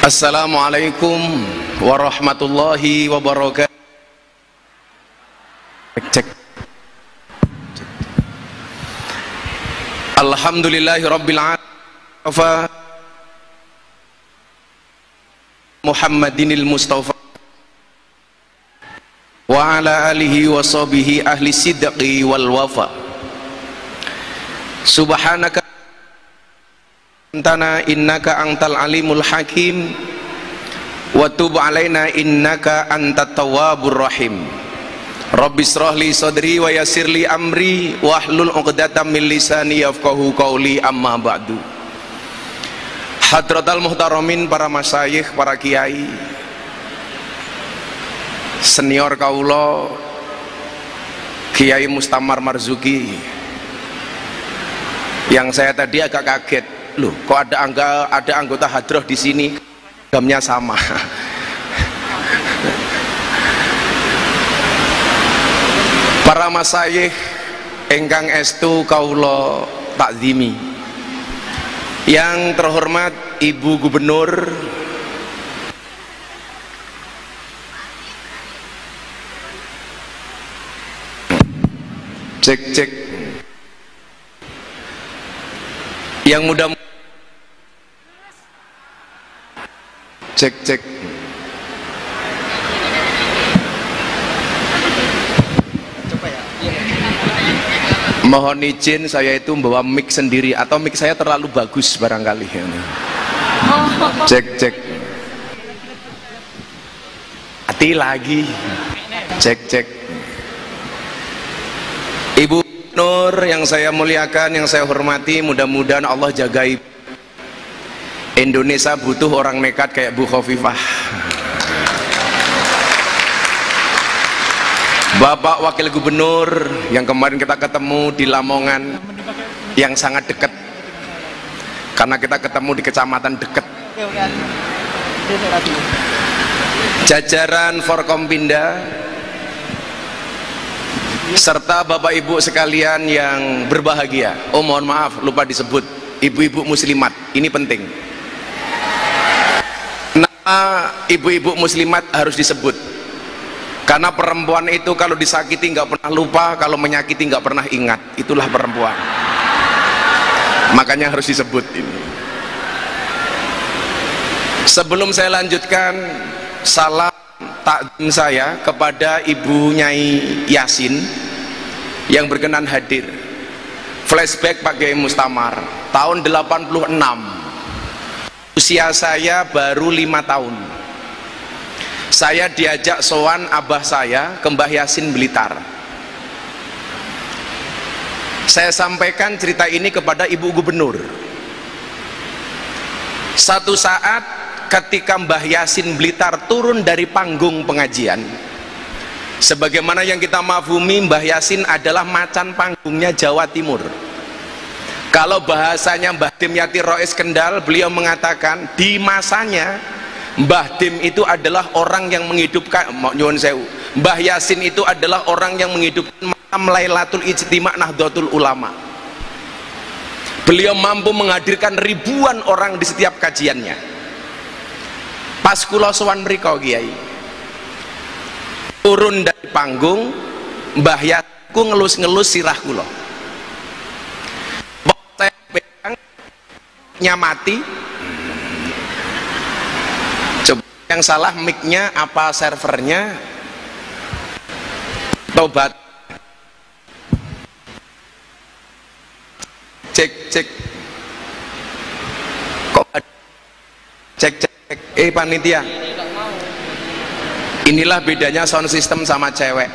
Assalamualaikum warahmatullahi wabarakatuh. Cek. Alhamdulillahirabbil alamin. Muhammadinil Mustafa wa ala alihi wa sahbihi ahli sidqi wal wafa. Subhanaka antana innaka antal alimul hakim wa tub alaina innaka antat tawwabur rahim. Rabbis shrahli sadri wa yassirli amri wahlul 'uqdatam min lisani yafqahu qawli, amma ba'du. Hadratal muhtaramin, para masyayikh, para kiai, senior kaula Kiai Mustamar Marzuki, yang saya tadi agak kaget, loh kok ada anggota hadroh di sini gamnya sama. Para masyayikh engkang estu kaula takzimi, yang terhormat Ibu Gubernur cek yang mudah cek mohon izin, saya itu membawa mic sendiri atau mic saya terlalu bagus barangkali. Cek hati lagi. Cek Ibu Nur yang saya muliakan, yang saya hormati, mudah-mudahan Allah jagai Indonesia. Butuh orang nekat kayak Bu Khofifah. Bapak Wakil Gubernur yang kemarin kita ketemu di Lamongan, yang sangat dekat karena kita ketemu di kecamatan dekat. Jajaran Forkompinda serta Bapak Ibu sekalian yang berbahagia. Oh mohon maaf, lupa disebut ibu-ibu muslimat, ini penting. Nama ibu-ibu muslimat harus disebut, karena perempuan itu kalau disakiti nggak pernah lupa, kalau menyakiti nggak pernah ingat. Itulah perempuan, makanya harus disebut ini. Sebelum saya lanjutkan, salam takdim saya kepada Ibu Nyai Yasin yang berkenan hadir. Flashback Pak Kiai Mustamar tahun 86, usia saya baru 5 tahun. Saya diajak sowan abah saya ke Mbah Yasin Blitar. Saya sampaikan cerita ini kepada Ibu Gubernur. Satu saat ketika Mbah Yasin Blitar turun dari panggung pengajian, sebagaimana yang kita mafhumi, Mbah Yasin adalah macan panggungnya Jawa Timur. Kalau bahasanya Mbah Dim Yati Rois Kendal, beliau mengatakan di masanya Mbah Dim itu adalah orang yang menghidupkan, nyuwun sewu, Mbah Yasin itu adalah orang yang menghidupkan malam Lailatul Ijtima' Nahdlatul Ulama. Beliau mampu menghadirkan ribuan orang di setiap kajiannya. Pas kula sowan mriko Kiai, turun dari panggung, Mbah Yasin ngelus-ngelus sirah kula. Saya pegang nyamati. Yang salah mic-nya apa servernya? Tobat. Cek. Kok cek panitia. Inilah bedanya sound system sama cewek.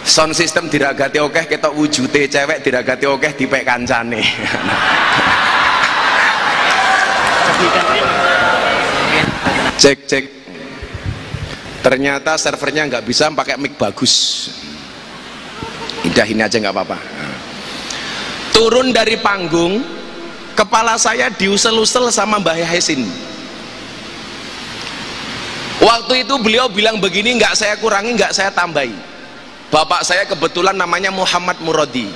Sound system diragati okeh, ketok wujute, cewek diragati okeh dipek kancane. Cek. Ternyata servernya nggak bisa pakai mic bagus. Udah ini aja nggak apa-apa. Turun dari panggung, kepala saya diusel-usel sama Mbah Yasin. Waktu itu beliau bilang begini, nggak saya kurangi, nggak saya tambahi. Bapak saya kebetulan namanya Muhammad Muradi.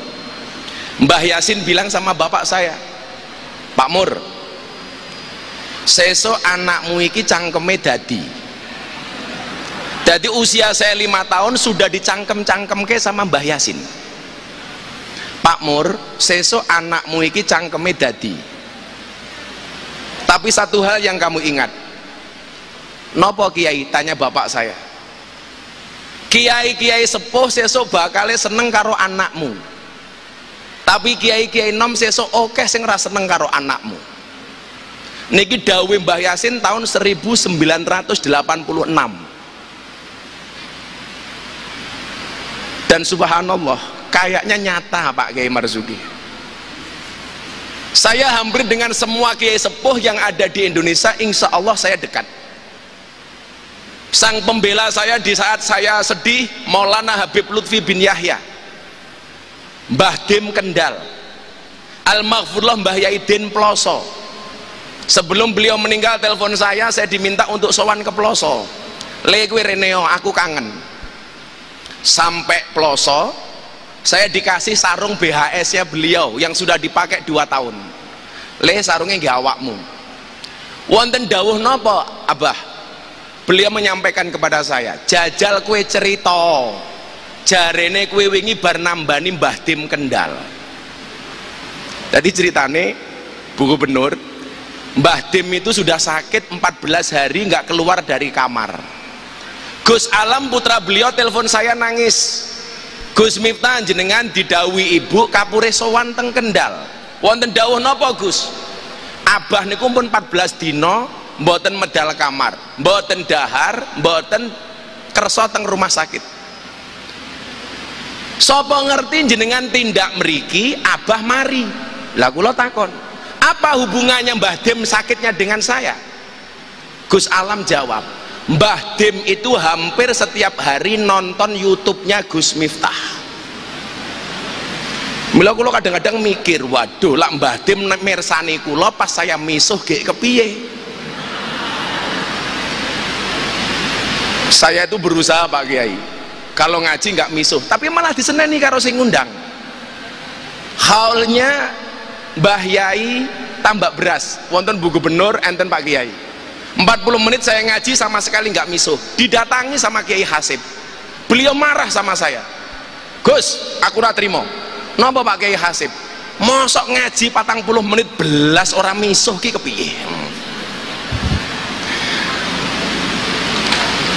Mbah Yasin bilang sama bapak saya, Pak Mur, sesuk anakmu iki cangkeme dadi usia saya 5 tahun sudah dicangkem-cangkemke sama Mbah Yasin. Pak Mur, sesuk anakmu iki cangkeme dadi. Tapi satu hal yang kamu ingat. Nopo Kiai? Tanya bapak saya. Kiai-kiai sepuh sesuk bakal seneng karo anakmu. Tapi kiai-kiai nom sesuk oke sing ra seneng karo anakmu. Niki dawuh Mbah Yasin tahun 1986. Dan subhanallah, kayaknya nyata Pak Kiai Marzuki. Saya hampir dengan semua kiai sepuh yang ada di Indonesia, insya Allah saya dekat. Sang pembela saya di saat saya sedih, Maulana Habib Lutfi bin Yahya, Mbah Dim Kendal, Al-Maghfurullah Mbah Yaidin Ploso. Sebelum beliau meninggal telepon saya diminta untuk sowan ke Ploso. Le kuwi Reneo, aku kangen. Sampai Ploso, saya dikasih sarung BHS-nya beliau yang sudah dipakai 2 tahun. Le sarungnya nggih awakmu. Wonten dawuh napa, Abah? Beliau menyampaikan kepada saya, jajal kue cerita, jarene kue wingi bar nambani Mbah Dim Kendal. Jadi ceritane Bu Gubernur, Mbah Dim itu sudah sakit 14 hari nggak keluar dari kamar. Gus Alam putra beliau telepon saya nangis, Gus Miftah jenengan didawi ibu kapure sowan teng Kendal. Wonten dawuh napa Gus? Abah niku pun 14 dino mboten medal kamar, mboten dahar, mboten kersa teng rumah sakit. Sapa ngerti jenengan tindak mriki, Abah mari. Lah kula takon, apa hubungannya Mbah Dim sakitnya dengan saya? Gus Alam jawab, Mbah Dim itu hampir setiap hari nonton YouTube-nya Gus Miftah. Mila kula kadang-kadang mikir, waduh lah Mbah Dim mirsani kula pas saya misuh gek kepiye. Saya itu berusaha Pak Kiai, kalau ngaji nggak misuh, tapi malah diseneni karo sing ngundang. Haulnya Mbah Yai tambak beras, wonten Bu Gubernur, enten Pak Kiai. 40 menit saya ngaji sama sekali nggak misuh. Didatangi sama Kiai Hasib, beliau marah sama saya. Gus, aku ora trimo. Napa Pak Kiai Hasib? Mosok ngaji 40 menit belas orang misuh ki kepiye?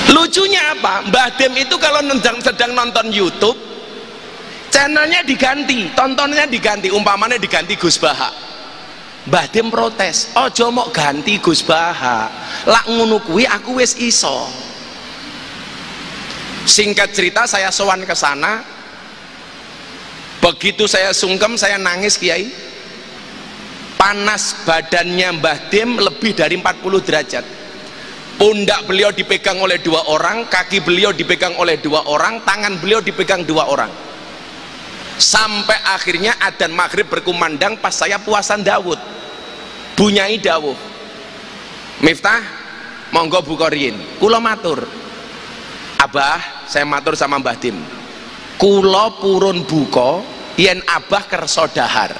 Lucunya apa? Mbah Dim itu kalau sedang nonton YouTube, channelnya diganti, tontonnya diganti, umpamanya diganti Gus Baha. Mbah Dim protes, ojo mok ganti Gus Baha, lak ngono kuwi aku wis iso. Singkat cerita, saya sowan ke sana. Begitu saya sungkem, saya nangis Kiai. Panas badannya Mbah Dim lebih dari 40 derajat. Pundak beliau dipegang oleh 2 orang, kaki beliau dipegang oleh 2 orang, tangan beliau dipegang 2 orang. Sampai akhirnya adzan maghrib berkumandang pas saya puasan Dawud. Bunyai dawuh, Miftah, monggo buka riyin. Kula matur, Abah, saya matur sama Mbah Dim, kula purun buka yen Abah kersa dahar.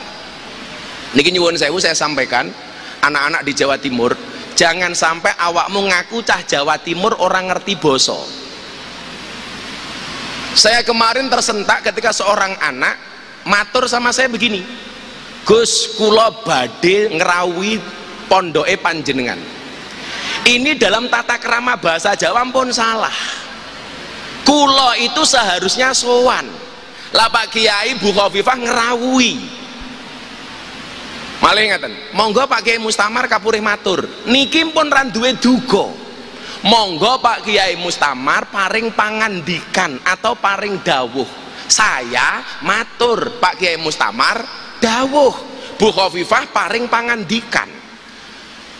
Niki nyuwun sewu saya sampaikan, anak-anak di Jawa Timur, jangan sampai awakmu ngaku cah Jawa Timur orang ngerti boso. Saya kemarin tersentak ketika seorang anak matur sama saya begini, Gus, kula badhe ngerawi pondoke panjenengan. Ini dalam tata krama bahasa Jawa pun salah. Kula itu seharusnya sowan. Lah Pak Kiai Bu Khofifah ngerawui. Malah ingatan, monggo Pak Kiai Mustamar kapurih matur, niki pun ra duwe duga. Monggo Pak Kiai Mustamar paring pangandikan atau paring dawuh. Saya matur, Pak Kiai Mustamar dawuh, Bu Khofifah paring pangandikan.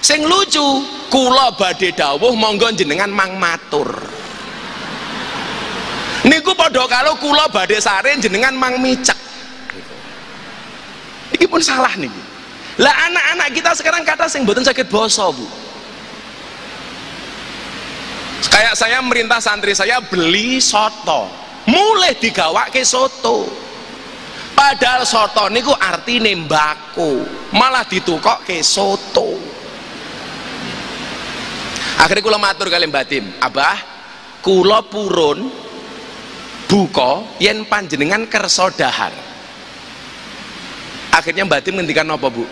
Sing lucu, kula badhe dawuh monggo jenengan mang matur. Niku padha karo kula badhe sare jenengan mang micek. Iki pun salah niki. Lah anak-anak kita sekarang kata sing mboten sakit basa, Bu. Kayak saya merintah santri saya beli soto, mulai digawake soto. Padahal soto niku artine mbako, malah ditukok ke soto. Akhirnya kula matur kali Mbah Tim, Abah, kula purun buka yen panjenengan kersa dahar. Akhirnya Mbah Tim ngendikan apa, Bu?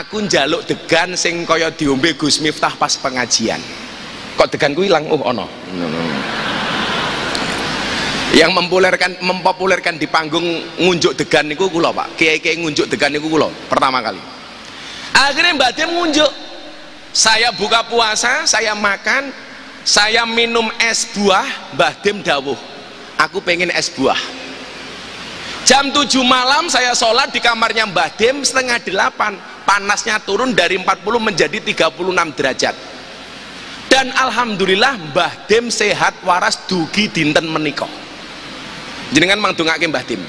Aku njaluk degan sing kaya diombe Gus Miftah pas pengajian. Kok degan ku ilang? Oh ono. Yang mempopulerkan di panggung ngunjuk degan niku kula, Pak. Kiai-kiai ngunjuk degan niku kula pertama kali. Akhirnya Mbah Tim ngunjuk. Saya buka puasa, saya makan, saya minum es buah. Mbah Tim dawuh, aku pengen es buah. Jam 7 malam saya sholat di kamarnya Mbah Tim, 7:30, panasnya turun dari 40 menjadi 36 derajat. Dan alhamdulillah Mbah Tim sehat waras dugi dinten menika. Jenengan mangdongake Mbah Tim.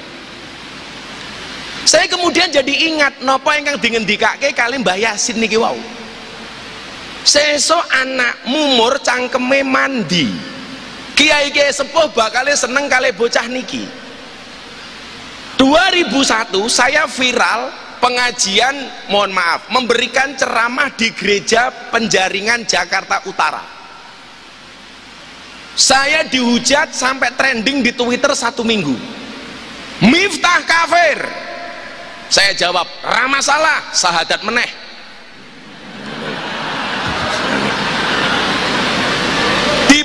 Saya kemudian jadi ingat napa ingkang dingendikake kali Mbah Yasin niki wau. Sesuk anak mumur cangkeme mandi. Kiai-kiai sepuh bakal seneng kali bocah niki. 2001 saya viral pengajian, mohon maaf, memberikan ceramah di gereja Penjaringan Jakarta Utara. Saya dihujat sampai trending di Twitter 1 minggu. Miftah kafir. Saya jawab, ra masalah, sahadat meneh.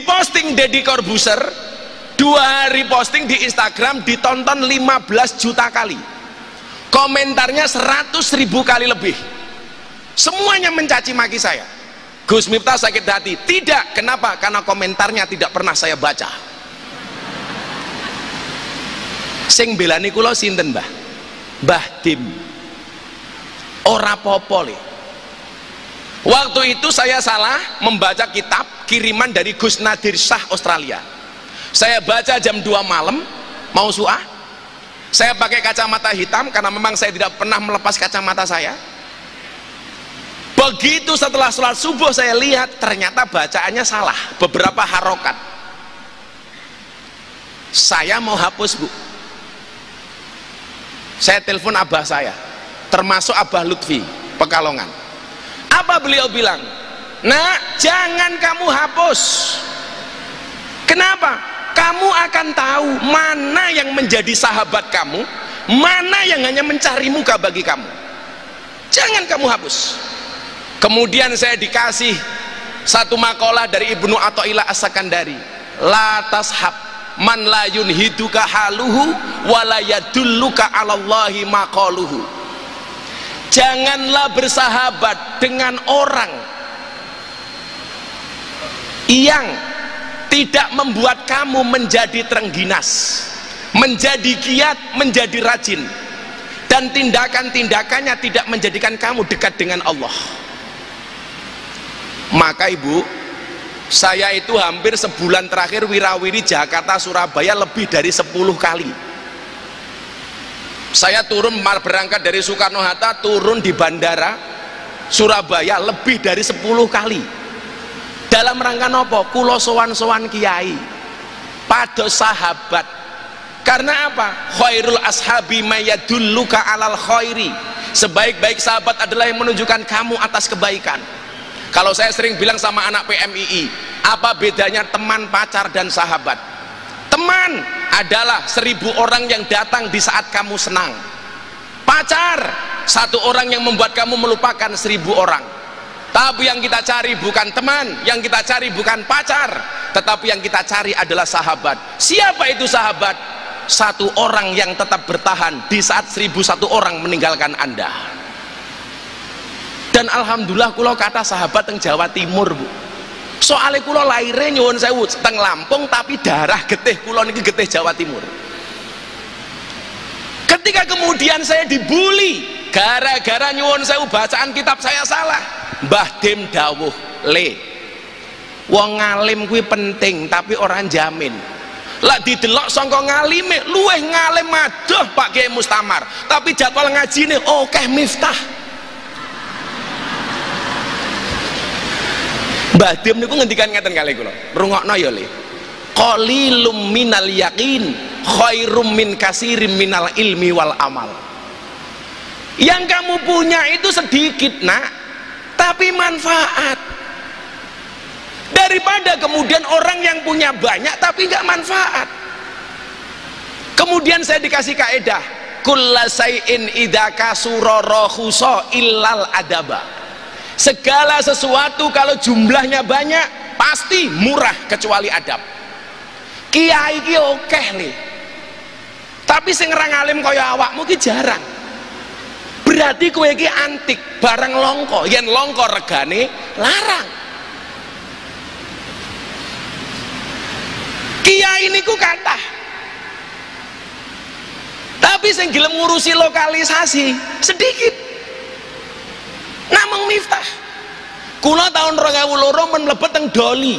Posting Deddy Corbuzier 2 hari posting di Instagram ditonton 15 juta kali, komentarnya 100.000 kali lebih, semuanya mencaci maki saya. Gus Miftah sakit hati. Tidak, kenapa? Karena komentarnya tidak pernah saya baca. Sing belani kula sinten, Mbah? Mbah Tim. Ora popole. Waktu itu saya salah membaca kitab kiriman dari Gus Nadir Shah Australia. Saya baca jam 2 malam mau suah. Saya pakai kacamata hitam karena memang saya tidak pernah melepas kacamata saya. Begitu setelah sholat subuh saya lihat ternyata bacaannya salah, beberapa harokat. Saya mau hapus, Bu. Saya telepon abah saya, termasuk Abah Lutfi Pekalongan. Apa beliau bilang? Nak, jangan kamu hapus. Kenapa? Kamu akan tahu mana yang menjadi sahabat kamu, mana yang hanya mencari muka bagi kamu. Jangan kamu hapus. Kemudian saya dikasih satu makalah dari Ibnu Athaillah As-Sakandari, la tashab man la yunhiduka haluhu wa la yadulluka 'alallahi maqaluhu. Janganlah bersahabat dengan orang yang tidak membuat kamu menjadi terengginas, menjadi giat, menjadi rajin, dan tindakan-tindakannya tidak menjadikan kamu dekat dengan Allah. Maka Ibu, saya itu hampir sebulan terakhir wirawiri Jakarta Surabaya lebih dari 10 kali. Saya turun berangkat dari Soekarno-Hatta, turun di bandara Surabaya lebih dari 10 kali. Dalam rangka nopo? Kulo sowan-sowan kiai, pados sahabat. Karena apa? Khairul ashabi mayadulluka alal khairi. Sebaik-baik sahabat adalah yang menunjukkan kamu atas kebaikan. Kalau saya sering bilang sama anak PMII, apa bedanya teman, pacar, dan sahabat? Teman adalah 1000 orang yang datang di saat kamu senang. Pacar, 1 orang yang membuat kamu melupakan 1000 orang. Tapi yang kita cari bukan teman, yang kita cari bukan pacar, tetapi yang kita cari adalah sahabat. Siapa itu sahabat? 1 orang yang tetap bertahan di saat 1001 orang meninggalkan Anda. Dan alhamdulillah kula kata sahabat yang Jawa Timur, Bu. Soalnya kula lahirnya nyuwun sewu teng Lampung, tapi darah getih kula niki getih Jawa Timur. Ketika kemudian saya dibully gara-gara nyuwun sewu bacaan kitab saya salah, Mbah Tim dawuh, le wong ngalim kuwi penting tapi orang jamin. Lah didelok sangka ngalime luweh ngalim adoh Pak Kiai Mustamar, tapi jadwal ngajine akeh Miftah. Mbah Tim niku ngendikan ngeten kali kula, rungokno ya le, qalilum minal yaqin khairum min kasirim minal ilmi wal amal. Yang kamu punya itu sedikit nak, tapi manfaat, daripada kemudian orang yang punya banyak tapi nggak manfaat. Kemudian saya dikasih kaedah, kulla say'in idza kasura rakhusa illal adaba. Segala sesuatu kalau jumlahnya banyak pasti murah kecuali adab. Kiai ki akeh nih, tapi sing ora ngalim kaya awakmu ki jarang. Berarti kowe iki antik, barang longko. Yen longko regane larang. Kiai niku kathah, tapi sing gelem ngurusi lokalisasi sedikit. Namung Miftah. Kula tahun 2002 men mlebet teng Doli.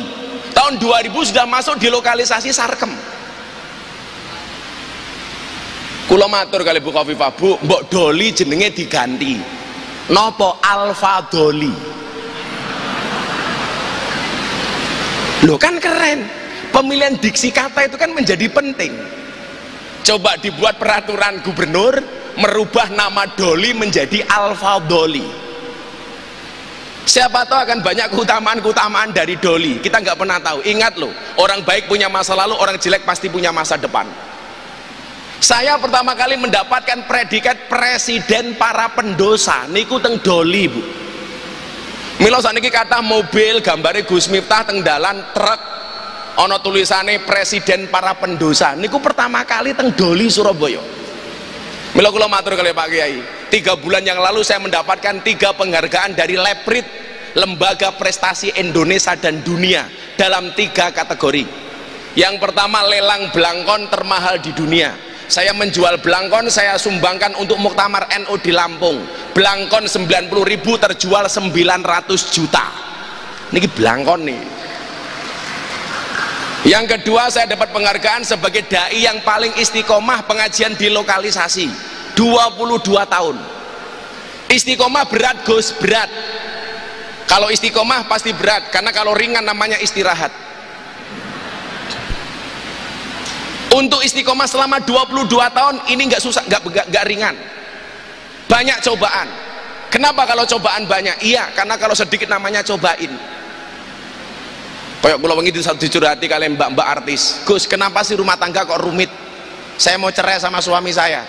Tahun 2000 sudah masuk di lokalisasi Sarkem. Kula matur kali Bu Khofifah, Bu, mbok Doli jenenge diganti. Napa Alfa Doli? Loh kan keren. Pemilihan diksi kata itu kan menjadi penting. Coba dibuat peraturan gubernur merubah nama Doli menjadi Alfa Doli. Siapa tahu akan banyak keutamaan-keutamaan dari Doli. Kita nggak pernah tahu. Ingat loh, orang baik punya masa lalu, orang jelek pasti punya masa depan. Saya pertama kali mendapatkan predikat presiden para pendosa niku teng Doli, Bu. Mila saniki kata mobil gambare Gus Miftah teng dalan truk ana tulisane presiden para pendosa niku pertama kali teng Doli Surabaya. Mila kula matur kali Pak Kiai, 3 bulan yang lalu saya mendapatkan 3 penghargaan dari Leprit, Lembaga Prestasi Indonesia dan Dunia, dalam 3 kategori. Yang pertama lelang belangkon termahal di dunia. Saya menjual belangkon, saya sumbangkan untuk Muktamar NU di Lampung. Belangkon 90.000 terjual 900 juta. Niki belangkon nih. Yang kedua, saya dapat penghargaan sebagai dai yang paling istiqomah pengajian di lokalisasi, 22 tahun. Istiqomah berat Gus, berat. Kalau istiqomah pasti berat, karena kalau ringan namanya istirahat. Untuk istiqomah selama 22 tahun ini nggak susah, nggak ringan. Banyak cobaan. Kenapa kalau cobaan banyak? Iya, karena kalau sedikit namanya cobain. Kayak kula wingi dicurhati kalian mbak-mbak artis, Gus, kenapa sih rumah tangga kok rumit? Saya mau cerai sama suami saya.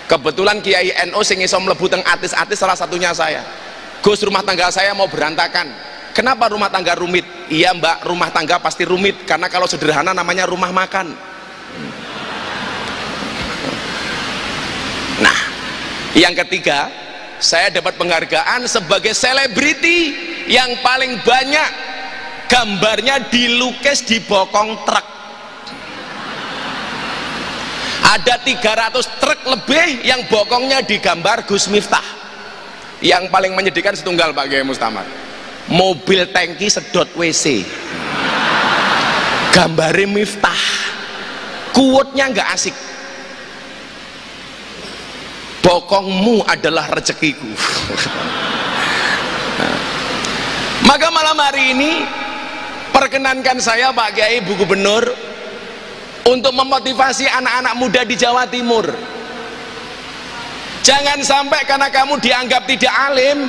Kebetulan Kiai NU sing iso mlebu teng artis-artis salah satunya saya. Gus, rumah tangga saya mau berantakan. Kenapa rumah tangga rumit? Iya mbak, rumah tangga pasti rumit karena kalau sederhana namanya rumah makan. Nah, yang ketiga, saya dapat penghargaan sebagai selebriti yang paling banyak gambarnya dilukis di bokong truk. Ada 300 truk lebih yang bokongnya digambar Gus Miftah. Yang paling menyedihkan setunggal Pak Kiai Mustamar, mobil tangki sedot WC gambare Miftah, kuotnya nggak asik. Bokongmu adalah rezekiku. Maka malam hari ini perkenankan saya Pak Kiai, Bu Gubernur, untuk memotivasi anak-anak muda di Jawa Timur. Jangan sampai karena kamu dianggap tidak alim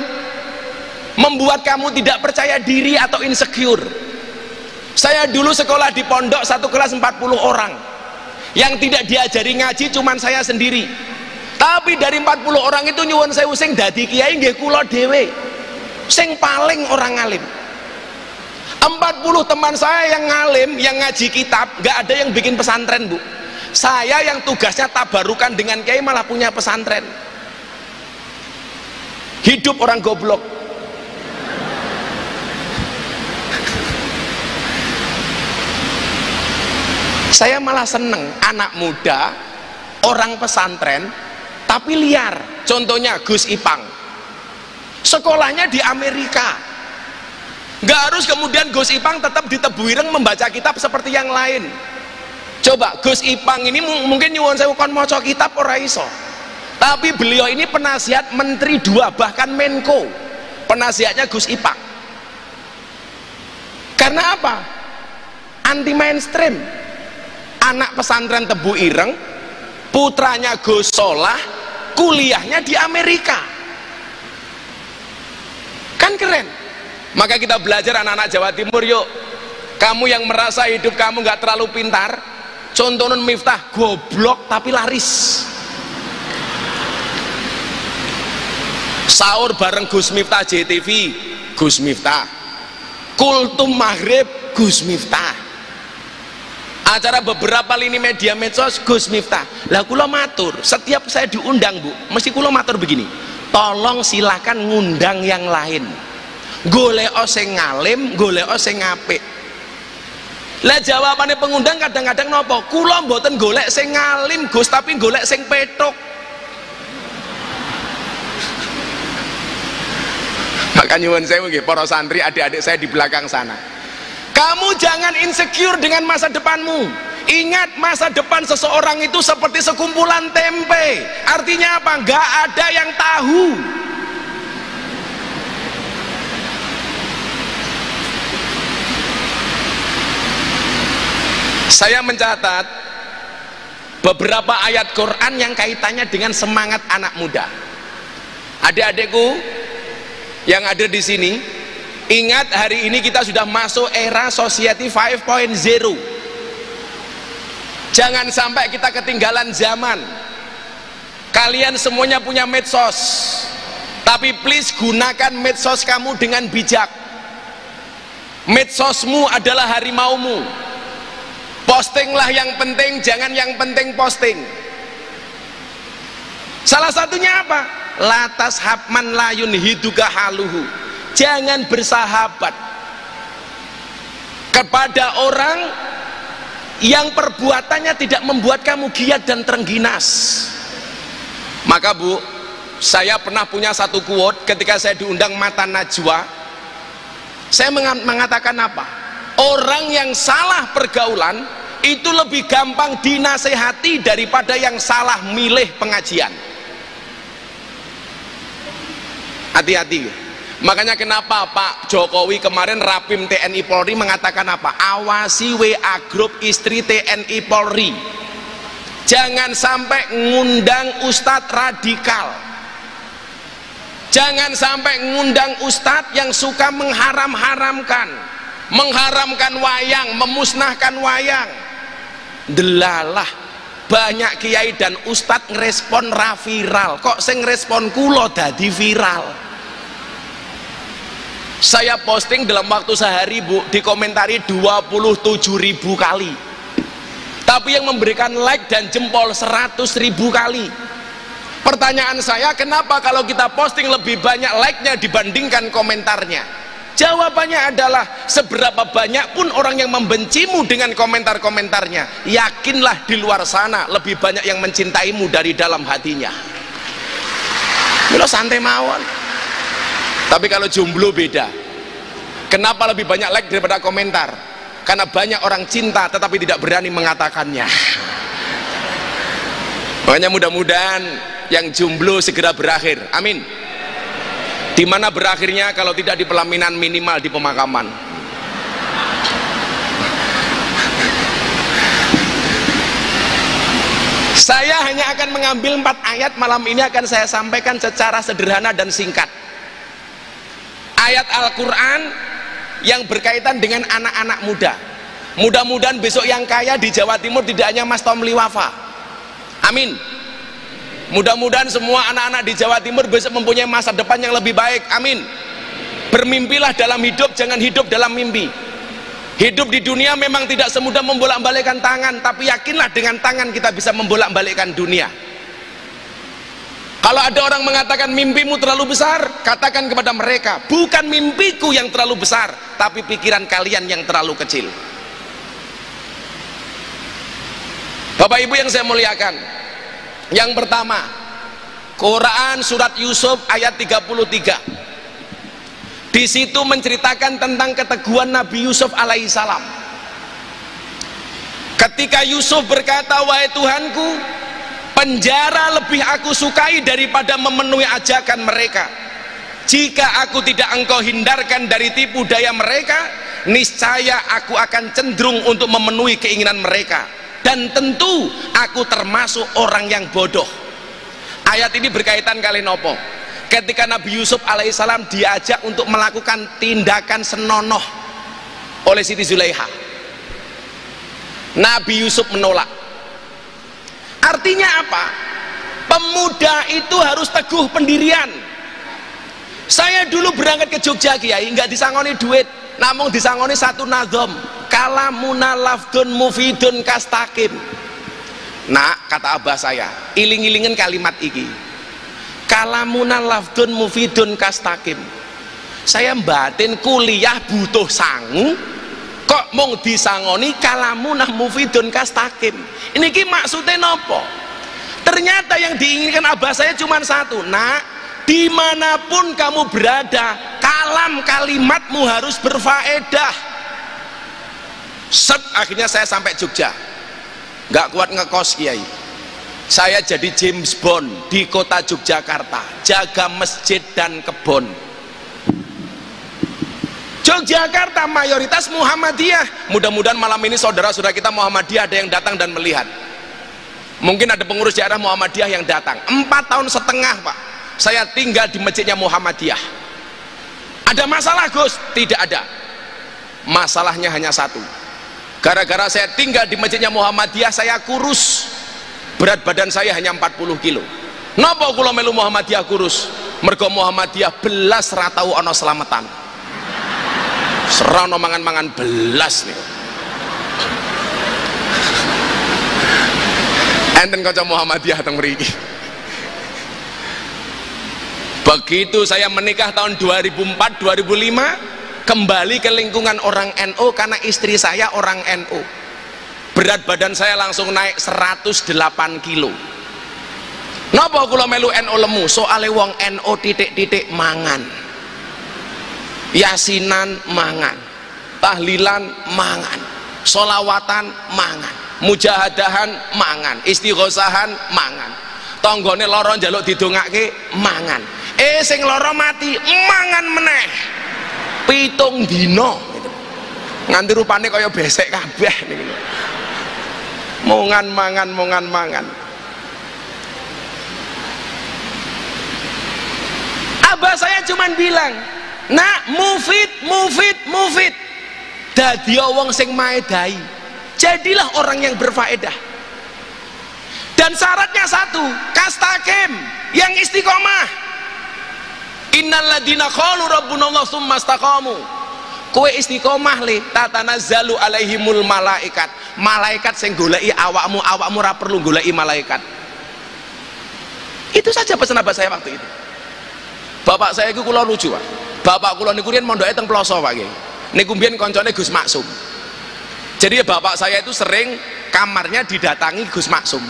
membuat kamu tidak percaya diri atau insecure. Saya dulu sekolah di pondok 1 kelas 40 orang, yang tidak diajari ngaji cuman saya sendiri. Tapi dari 40 orang itu nyuwun sewu sing dadi kiai nggih kula dhewe, sing paling orang alim. 40 teman saya yang ngalim, yang ngaji kitab, nggak ada yang bikin pesantren, Bu. Saya yang tugasnya tabarukan dengan kiai malah punya pesantren. Hidup orang goblok. Saya malah seneng anak muda, orang pesantren, tapi liar. Contohnya Gus Ipang, sekolahnya di Amerika. Nggak harus kemudian Gus Ipang tetap di Tebuireng membaca kitab seperti yang lain. Coba Gus Ipang ini mungkin nyuwun sewu kon maca kitab ora iso, tapi beliau ini penasihat menteri 2, bahkan Menko, penasihatnya Gus Ipang. Karena apa? Anti mainstream, anak pesantren Tebu Ireng, putranya Gus Solah, kuliahnya di Amerika. Kan keren. Maka kita belajar anak-anak Jawa Timur, yuk. Kamu yang merasa hidup kamu nggak terlalu pintar, contohnya Miftah goblok tapi laris. Sahur bareng Gus Miftah JTV, Gus Miftah. Kultum maghrib, Gus Miftah. Acara beberapa lini media medsos, Gus Miftah. Lah kula matur, setiap saya diundang Bu, mesti kula matur begini, tolong silakan ngundang yang lain, golek sing ngalim, golek sing apik. Lah jawabannya pengundang kadang-kadang nopo, kula mboten golek sing ngalim Gus, tapi golek sing petuk. Maka nyuwun saya mungkin para santri, adik-adik saya di belakang sana, kamu jangan insecure dengan masa depanmu. Ingat, masa depan seseorang itu seperti sekumpulan tempe. Artinya apa? Gak ada yang tahu. Saya mencatat beberapa ayat Quran yang kaitannya dengan semangat anak muda. Adik-adikku yang ada di sini, ingat hari ini kita sudah masuk era Society 5.0. Jangan sampai kita ketinggalan zaman. Kalian semuanya punya medsos, tapi please gunakan medsos kamu dengan bijak. Medsosmu adalah harimaumu. Postinglah yang penting, jangan yang penting posting. Salah satunya apa? Latas habman layun hiduga haluhu. Jangan bersahabat kepada orang yang perbuatannya tidak membuat kamu giat dan terengginas. Maka Bu, saya pernah punya satu quote ketika saya diundang Mata Najwa. Saya mengatakan apa? Orang yang salah pergaulan itu lebih gampang dinasehati daripada yang salah milih pengajian. Hati-hati. Makanya kenapa Pak Jokowi kemarin Rapim TNI Polri mengatakan apa? Awasi WA grup istri TNI Polri. Jangan sampai ngundang ustadz radikal. Jangan sampai ngundang ustadz yang suka mengharam-haramkan, mengharamkan wayang, memusnahkan wayang. Delalah banyak kiai dan ustadz ngerespon viral. Kok sing ngerespon kulo dadi viral. Saya posting dalam waktu sehari Bu, dikomentari 27.000 kali, tapi yang memberikan like dan jempol 100.000 kali. Pertanyaan saya, kenapa kalau kita posting lebih banyak like-nya dibandingkan komentarnya? Jawabannya adalah seberapa banyak pun orang yang membencimu dengan komentar-komentarnya, yakinlah di luar sana lebih banyak yang mencintaimu dari dalam hatinya. Milo santai mawon. Tapi kalau jomblo beda. Kenapa lebih banyak like daripada komentar? Karena banyak orang cinta tetapi tidak berani mengatakannya. Makanya mudah-mudahan yang jomblo segera berakhir. Amin. Di mana berakhirnya kalau tidak di pelaminan, minimal di pemakaman. Saya hanya akan mengambil 4 ayat malam ini, akan saya sampaikan secara sederhana dan singkat. Ayat Al-Quran yang berkaitan dengan anak-anak muda. Mudah-mudahan besok yang kaya di Jawa Timur tidak hanya Mas Tomli Wafa. Amin. Mudah-mudahan semua anak-anak di Jawa Timur besok mempunyai masa depan yang lebih baik. Amin. Bermimpilah dalam hidup, jangan hidup dalam mimpi. Hidup di dunia memang tidak semudah membolak-balikkan tangan, tapi yakinlah dengan tangan kita bisa membolak-balikkan dunia. Kalau ada orang mengatakan mimpimu terlalu besar, katakan kepada mereka, bukan mimpiku yang terlalu besar, tapi pikiran kalian yang terlalu kecil. Bapak Ibu yang saya muliakan, yang pertama, Quran surat Yusuf ayat 33. Di situ menceritakan tentang keteguhan Nabi Yusuf alaihissalam. Ketika Yusuf berkata, wahai Tuhanku, penjara lebih aku sukai daripada memenuhi ajakan mereka. Jika aku tidak engkau hindarkan dari tipu daya mereka, niscaya aku akan cenderung untuk memenuhi keinginan mereka. dan tentu aku termasuk orang yang bodoh. Ayat ini berkaitan kali nopo ketika Nabi Yusuf alaihissalam diajak untuk melakukan tindakan senonoh oleh Siti Zulaiha. Nabi Yusuf menolak. Artinya apa? Pemuda itu harus teguh pendirian. Saya dulu berangkat ke Jogja Kiai, nggak disangoni duit, namun disangoni satu nazom, kalamuna lafdun mufidun kastakim. Nah, kata abah saya, iling-ilingen kalimat iki, kalamuna lafdun mufidun kastakim. Saya batin kuliah butuh sangu, kok mong disangoni kalamuna mufidun kastakim. Ini ki maksudnya nopo? Ternyata yang diinginkan abah saya cuma satu. Nak, dimanapun kamu berada, kalam kalimatmu harus berfaedah. Set, akhirnya saya sampai Jogja, nggak kuat ngekos Kiai. Saya jadi James Bond di kota Yogyakarta, jaga masjid dan kebon. Yogyakarta mayoritas Muhammadiyah. Mudah-mudahan malam ini saudara-saudara kita Muhammadiyah ada yang datang dan melihat. Mungkin ada pengurus daerah Muhammadiyah yang datang. 4,5 tahun Pak saya tinggal di masjidnya Muhammadiyah. Ada masalah Gus? Tidak ada. Masalahnya hanya satu, gara-gara saya tinggal di masjidnya Muhammadiyah saya kurus. Berat badan saya hanya 40 kilo. Napa kula melu Muhammadiyah kurus? Mergo Muhammadiyah belas ratau ana selamatan. Serana mangan-mangan belas nih. Enten kanca Muhammadiyah teng mriki. Begitu saya menikah tahun 2004-2005, kembali ke lingkungan orang NU karena istri saya orang NU. Berat badan saya langsung naik 108 kilo. Napa kula melu NU lemu? Soale wong NU titik-titik mangan, yasinan mangan, tahlilan mangan, solawatan mangan, mujahadahan mangan, istighosahan mangan, tonggone loro njaluk didongake mangan, sing loro mati mangan meneh 7 dina nganti rupane kaya besek kabeh niku. Mongan mangan, mongan mangan. Abah saya cuman bilang, nak mufid dadi wong sing maedai, jadilah orang yang berfaedah. Dan syaratnya satu, kastakim, yang istiqomah. Innal ladina qalu rabbuna Allah tsumma istaqamu. Kowe istiqomah le, tatanazzalu alaihimul malaikat. Malaikat sing goleki awakmu, awakmu ora perlu goleki malaikat. Itu saja pesan abah saya waktu itu. Bapak saya iku kula lucu, Pak. Bapak kula niku riyen mondoke teng Ploso, Pak Nggih. Niku mbiyen koncone Gus Maksum. Jadi bapak saya itu sering kamarnya didatangi Gus Maksum.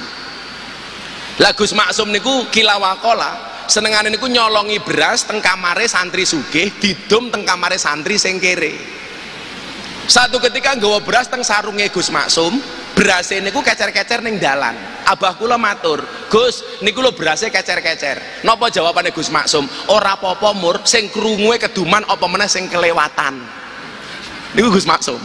Lah Gus Maksum niku kilawakola, senengane niku nyolongi beras teng kamare santri sugih, didum teng kamare santri sing kere. Satu ketika nggawa beras teng sarunge Gus Maksum, berase niku kecer-kecer ning dalan. Abah kula matur, Gus, niku lho berase kecer-kecer. Napa jawabane Gus Maksum? Ora apa-apa mur, sing krunguhe keduman apa meneh sing kelewatan. Niku Gus Maksum.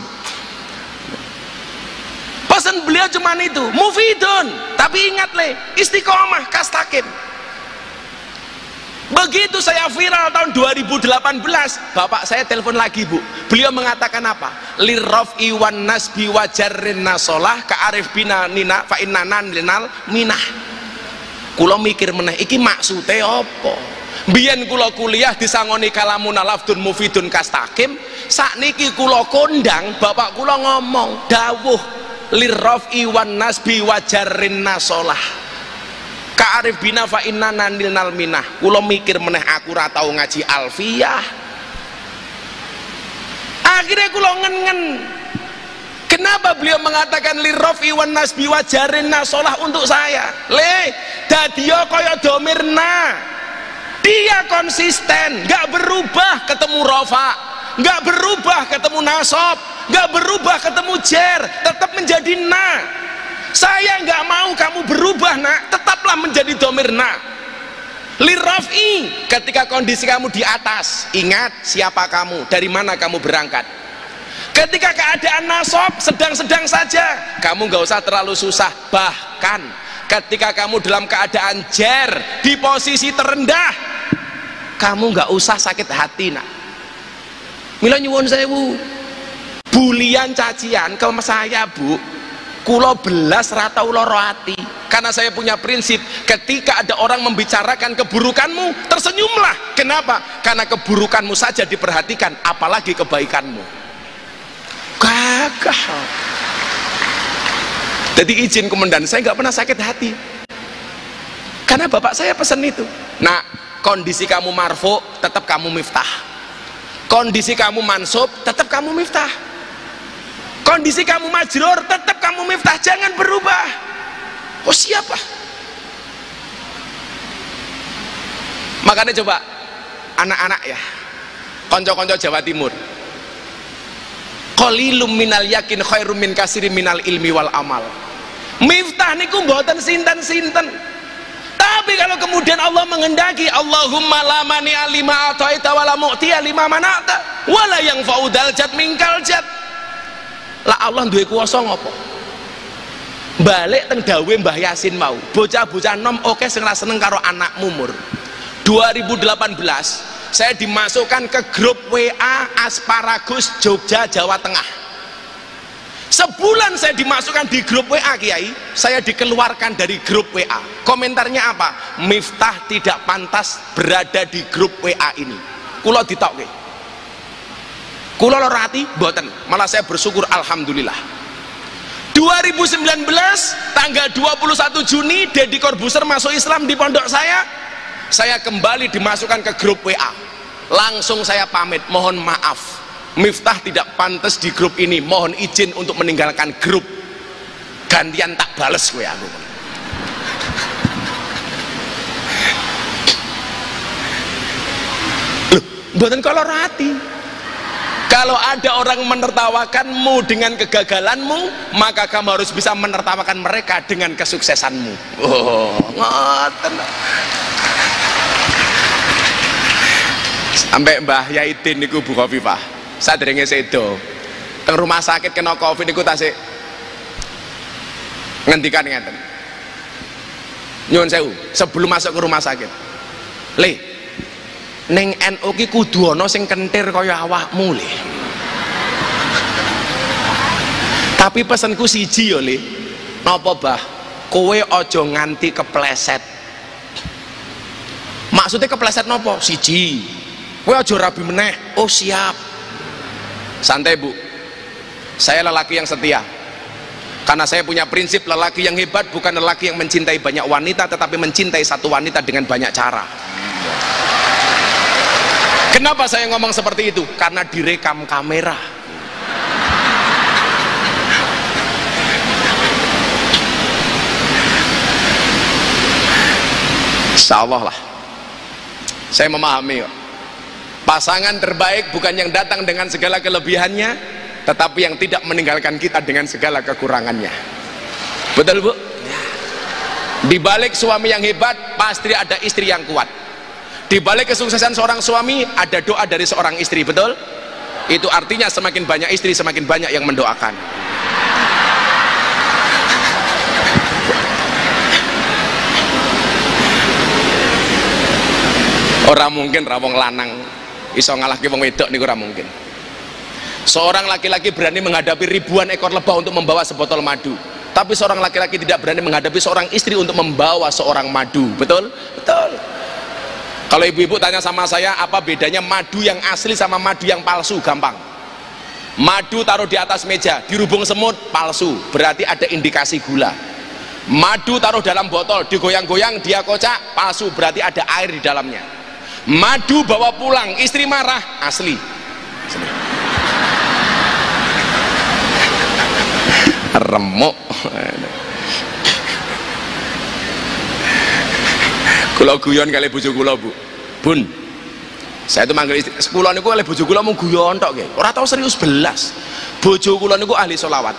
Pesan beliau cuman itu, mufidun, tapi ingat le, istiqomah, kastakim. Begitu saya viral tahun 2018, bapak saya telepon lagi, Bu. Beliau mengatakan apa? Lirraf'i wan nasbi wajarrin nasolah ka'arif bina nina fa innanan linal minah. Kula mikir meneh iki maksude apa? Biyen kula kuliah disangoni kalamun lafdun mufidun kastakim, sakniki kula kondang bapak kula ngomong dawuh lirraf'i wan nasbi wajarrin nasolah ka'arif bina fa inna nanilnal minah. Kula mikir meneh aku ora tau ngaji alfiyah. Akhirnya kula ngen-ngen. Kenapa beliau mengatakan lirrafi wan nasbi wajarin nasolah untuk saya? Le, dadiyo kaya domirna. Dia konsisten, gak berubah ketemu rofa, gak berubah ketemu nasob, gak berubah ketemu jer, tetap menjadi na. Saya nggak mau kamu berubah, nak, tetaplah menjadi domirna. Lirrafi, ketika kondisi kamu di atas, ingat siapa kamu, dari mana kamu berangkat. Ketika keadaan nasab sedang-sedang saja, kamu nggak usah terlalu susah. Bahkan ketika kamu dalam keadaan jer di posisi terendah, kamu nggak usah sakit hati nak. Mila nyuwun sewu, bulian cacian ke saya bu, kulo belas rata uloro hati. Karena saya punya prinsip, ketika ada orang membicarakan keburukanmu, tersenyumlah. Kenapa? Karena keburukanmu saja diperhatikan, apalagi kebaikanmu. Gagah. Jadi izin komandan, saya nggak pernah sakit hati. Karena bapak saya pesan itu. Nah, kondisi kamu marfu, tetap kamu miftah. Kondisi kamu mansub, tetap kamu miftah. Kondisi kamu majrur, tetap kamu miftah. Jangan berubah. Oh siapa? Makanya coba anak-anak ya, konco-konco Jawa Timur, qalilum minal yakin khairum min kasirin minal ilmi wal amal. Miftah niku mboten sinten-sinten. Tapi kalau kemudian Allah menghendaki, Allahumma la mani alima ataita wala mu'tiya lima mana'ta wala yang faudal jat mingkal jat. Lah Allah duwe kuwasa ngopo? Balik teng dawe Mbah Yasin mau, bocah-bocah nom oke sing ra seneng karo anak mumur. 2018 saya dimasukkan ke grup WA Asparagus Jogja Jawa Tengah. Sebulan saya dimasukkan di grup WA Kiai, saya dikeluarkan dari grup WA. Komentarnya apa? Miftah tidak pantas berada di grup WA ini. Kulo ditokke. Kulo lara ati mboten, malah saya bersyukur alhamdulillah. 2019 tanggal 21 Juni Deddy Corbuzier masuk Islam di pondok saya kembali dimasukkan ke grup WA. Langsung saya pamit, mohon maaf Miftah tidak pantas di grup ini, mohon izin untuk meninggalkan grup, gantian tak bales gue aku. Loh, mboten kalau rati. Kalau ada orang menertawakanmu dengan kegagalanmu, maka kamu harus bisa menertawakan mereka dengan kesuksesanmu. Oh, ngoten. Sampai Mbah Yaidin niku Bu Khofifah, sadurunge sedo, teng rumah sakit kena Covid niku tasik ngendikan ngeten. Nyuwun sewu, sebelum masuk ke rumah sakit. Le, ning NU ki kudu ana sing kentir kaya awakmu le. Tapi pesenku siji ya le. Napa Bah? Kowe aja nganti kepleset. Maksudnya kepleset napa? Siji. Kowe aja rabi meneh. Oh siap. Santai Bu. Saya lelaki yang setia. Karena saya punya prinsip lelaki yang hebat bukan lelaki yang mencintai banyak wanita, tetapi mencintai satu wanita dengan banyak cara. Kenapa saya ngomong seperti itu? Karena direkam kamera. Insya Allah lah, saya memahami kok. Pasangan terbaik bukan yang datang dengan segala kelebihannya, tetapi yang tidak meninggalkan kita dengan segala kekurangannya. Betul Bu? Di balik suami yang hebat pasti ada istri yang kuat. Di balik kesuksesan seorang suami ada doa dari seorang istri, betul? Itu artinya semakin banyak istri semakin banyak yang mendoakan. Orang mungkin rawong lanang iso ngalahke wong wedok niku ora mungkin. Seorang laki-laki berani menghadapi ribuan ekor lebah untuk membawa sebotol madu, tapi seorang laki-laki tidak berani menghadapi seorang istri untuk membawa seorang madu. Betul? Betul. Kalau ibu-ibu tanya sama saya apa bedanya madu yang asli sama madu yang palsu, gampang. Madu taruh di atas meja dirubung semut, palsu, berarti ada indikasi gula. Madu taruh dalam botol digoyang-goyang dia kocak, palsu, berarti ada air di dalamnya. Madu bawa pulang istri marah, asli. Remuk. Kula guyon kali bojo kula Bu. Bun, saya itu manggil istri kula niku oleh bojo kula mung guyon tok nggih. Ora tau serius belas. Bojo kula niku ahli selawat.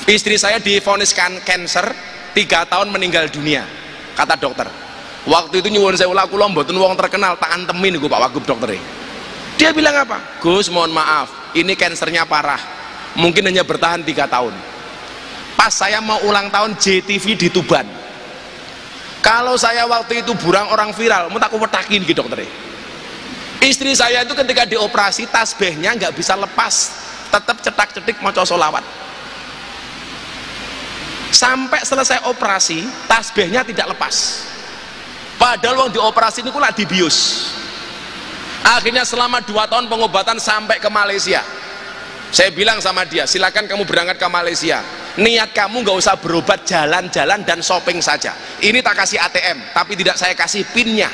Istri saya divonis kanker 3 tahun meninggal dunia. Kata dokter. Waktu itu nyuwun sewu kula mboten wong terkenal, tak antemin niku Pak Wagub doktere. Dia bilang apa? Gus, mohon maaf, ini kansernya parah, mungkin hanya bertahan 3 tahun. Pas saya mau ulang tahun JTV di Tuban, kalau saya waktu itu burang orang viral, mau tak wetakin gitu dokter. Istri saya itu ketika dioperasi tasbihnya nggak bisa lepas, tetap cetak-cetik maca sholawat. Sampai selesai operasi tasbihnya tidak lepas. Padahal wong dioperasi ini kulak dibius. Akhirnya selama 2 tahun pengobatan sampai ke Malaysia. Saya bilang sama dia, silakan kamu berangkat ke Malaysia. Niat kamu nggak usah berobat, jalan-jalan dan shopping saja. Ini tak kasih ATM, tapi tidak saya kasih pinnya.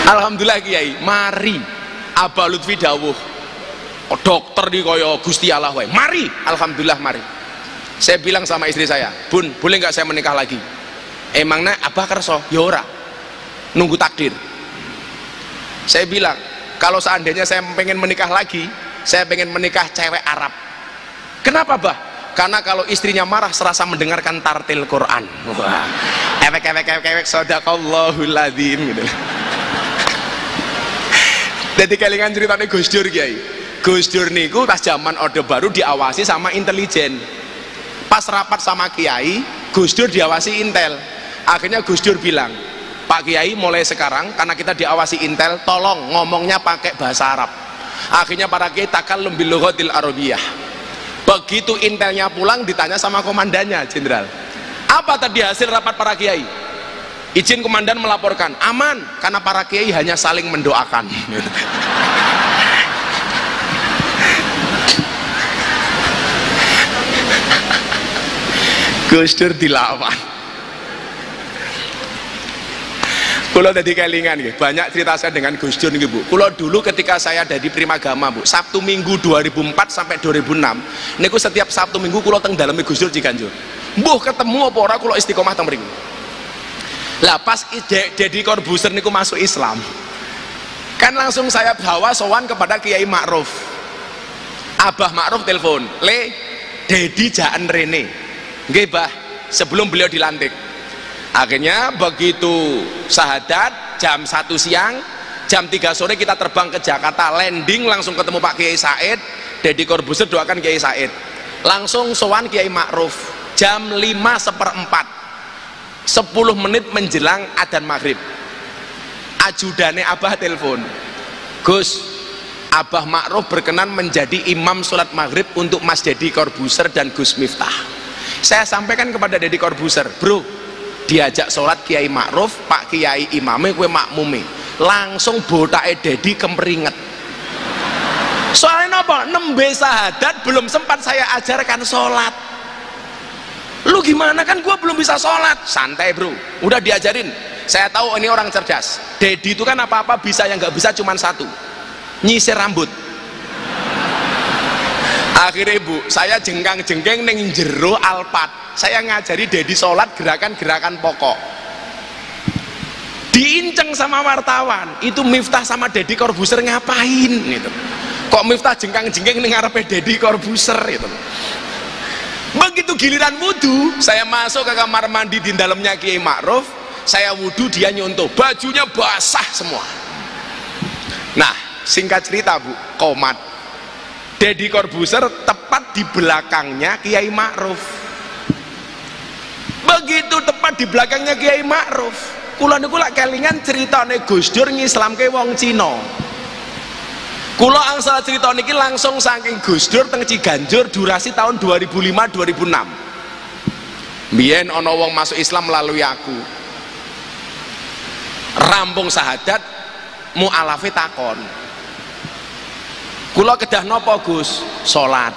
Alhamdulillah Kiai, mari Abah Lutfi dawuh, dokter di koyo Gusti Allah wae. Mari, alhamdulillah mari. Saya bilang sama istri saya, Bun, boleh nggak saya menikah lagi? Emangnya Abah kerso? Ya ora, nunggu takdir. Saya bilang, kalau seandainya saya pengen menikah lagi, saya pengen menikah cewek Arab. Kenapa Bah? Karena kalau istrinya marah serasa mendengarkan tartil Quran. Ewek sadaqallahul adzim gitu. Jadi kelingan ceritanya Gus Dur Kiai. Gus Dur niku pas zaman Orde Baru diawasi sama intelijen. Pas rapat sama Kiai, Gus Dur diawasi Intel. Akhirnya Gus Dur bilang, Pak Kiai mulai sekarang karena kita diawasi Intel, tolong ngomongnya pakai bahasa Arab. Akhirnya para Kiai takallum bil lughatil arabiyah. Begitu Intelnya pulang ditanya sama komandannya, Jenderal, apa tadi hasil rapat para Kiai? Izin komandan melaporkan, aman, karena para Kiai hanya saling mendoakan. Gus Dur dilawan. Kulo tadi kelingan nggih, banyak cerita saya dengan Gus Dur nggih Bu. Kulo dulu ketika saya ada di Primagama Bu, Sabtu Minggu 2004 sampai 2006, niku setiap Sabtu Minggu kulo teng daleme Gus Dur Ciganjur. Mbuh ketemu apa ora kulo istiqomah teng mriku. Lah pas Deddy Corbuzier niku masuk Islam, kan langsung saya bawa sowan kepada Kiai Ma'ruf. Abah Ma'ruf telepon, Le, Deddy jaan rene. Nggih Bah, sebelum beliau dilantik. Akhirnya begitu syahadat jam 1 siang, jam 3 sore kita terbang ke Jakarta, landing langsung ketemu Pak Kiai Said. Deddy Corbuzier doakan Kiai Said, langsung sowan Kiai Ma'ruf jam 5:15, 10 menit menjelang adzan maghrib. Ajudane Abah telepon, Gus, Abah Ma'ruf berkenan menjadi imam sholat maghrib untuk Mas Deddy Corbuzier dan Gus Miftah. Saya sampaikan kepada Deddy Corbuzier, bro, diajak sholat Kiai Ma'ruf, Pak Kiai imame, kue makmume, langsung botake Deddy kemeringet. Soalnya apa? Nembe sahadat belum sempat saya ajarkan sholat. Lu gimana, kan gua belum bisa sholat. Santai bro, udah diajarin. Saya tahu ini orang cerdas. Deddy itu kan apa-apa bisa, yang nggak bisa cuma satu, nyisir rambut. Akhirnya Bu, saya jengkang-jengkeng neng jero Alphard, saya ngajari Deddy sholat gerakan-gerakan pokok. Diinceng sama wartawan, itu Miftah sama Deddy Corbuzier ngapain gitu. Kok Miftah jengkang-jengkeng neng ngarepe Deddy Corbuzier itu. Begitu giliran wudhu, saya masuk ke kamar mandi di dalamnya Kiai Ma'ruf, saya wudhu, dia nyontoh, bajunya basah semua. Nah, singkat cerita Bu, komat Deddy Corbuzier tepat di belakangnya Kiai Ma'ruf. Begitu tepat di belakangnya Kiai Ma'ruf, kula niku lak kelingan ceritane Gus Dur ngislamke wong Cina. Kula angsal cerita niki langsung saking Gus Dur teng Ciganjur, durasi tahun 2005-2006. Biyen ana wong masuk Islam melalui aku. Rampung sahadat, mu'alafe takon, kula kedah nopo Gus? Salat.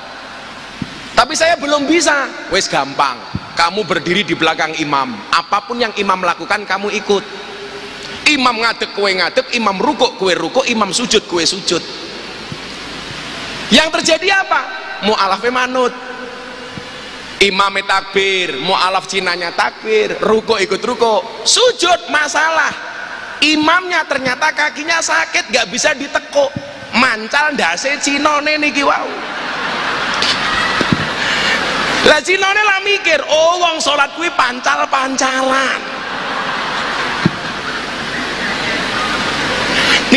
Tapi saya belum bisa. Wes gampang, kamu berdiri di belakang imam, apapun yang imam lakukan kamu ikut. Imam ngadeg kowe ngadeg, imam rukuk kowe rukuk, imam sujud kowe sujud. Yang terjadi apa? Mu'alafe manut. Imamnya takbir, mu'alaf Cinanya takbir, rukuk ikut rukuk, sujud masalah. Imamnya ternyata kakinya sakit, gak bisa ditekuk, mancal ndase Cinone niki wau. Lah Cinone lah mikir, oh wong salat kuwi pancal-pancalan.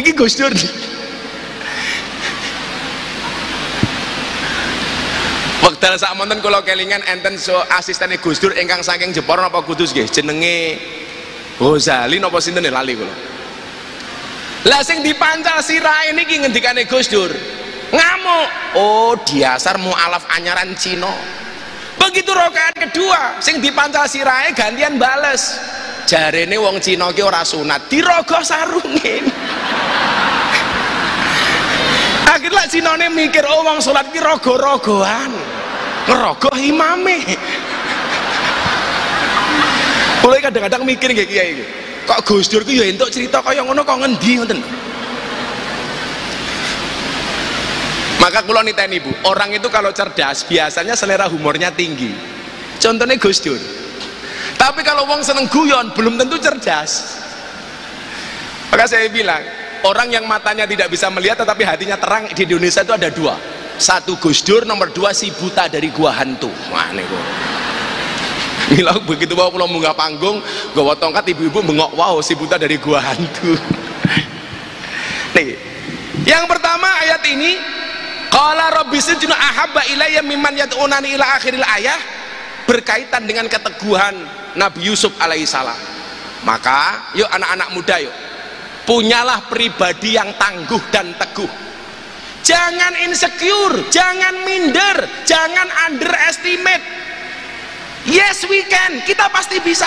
Niki Gus Dur. Wekdal sak monten kula kelingan enten so asistene Gus Dur ingkang saking Jepara napa Kudus nggih, jenenge Ghazali napa sinten lali kula. Lah sing dipancal sirahe niki ngendikane Gus Dur, ngamuk. Oh, dasar mualaf anyaran Cina. Begitu rakaat kedua sing dipancal sirahe gantian bales. Jarene wong Cina ki ora sunat, dirogoh sarunge. Akhirnya Cinane mikir, oh wong salat ki rogo-rogoan, ngerogoh imame. Mulai kadang-kadang mikir nggih kiai iki, kok Gus Dur ki ya entuk cerita kaya ngono kok ngendi ngoten. Maka kula niteni Bu, orang itu kalau cerdas biasanya selera humornya tinggi. Contohnya Gus Dur. Tapi kalau wong seneng guyon belum tentu cerdas. Maka saya bilang, orang yang matanya tidak bisa melihat tetapi hatinya terang di Indonesia itu ada dua. Satu Gus Dur, nomor dua si buta dari gua hantu. Wah niku. Bilang begitu bawa pulang munggah panggung, gawa tongkat ibu-ibu bengok, wow si buta dari gua hantu. Nih, yang pertama ayat ini, qala rabbi sijnu ahabba ilayya mimman yad'unani ila akhiril ayah, berkaitan dengan keteguhan Nabi Yusuf alaihissalam. Maka yuk anak-anak muda yuk, punyalah pribadi yang tangguh dan teguh. Jangan insecure, jangan minder, jangan underestimate. Yes we can, kita pasti bisa.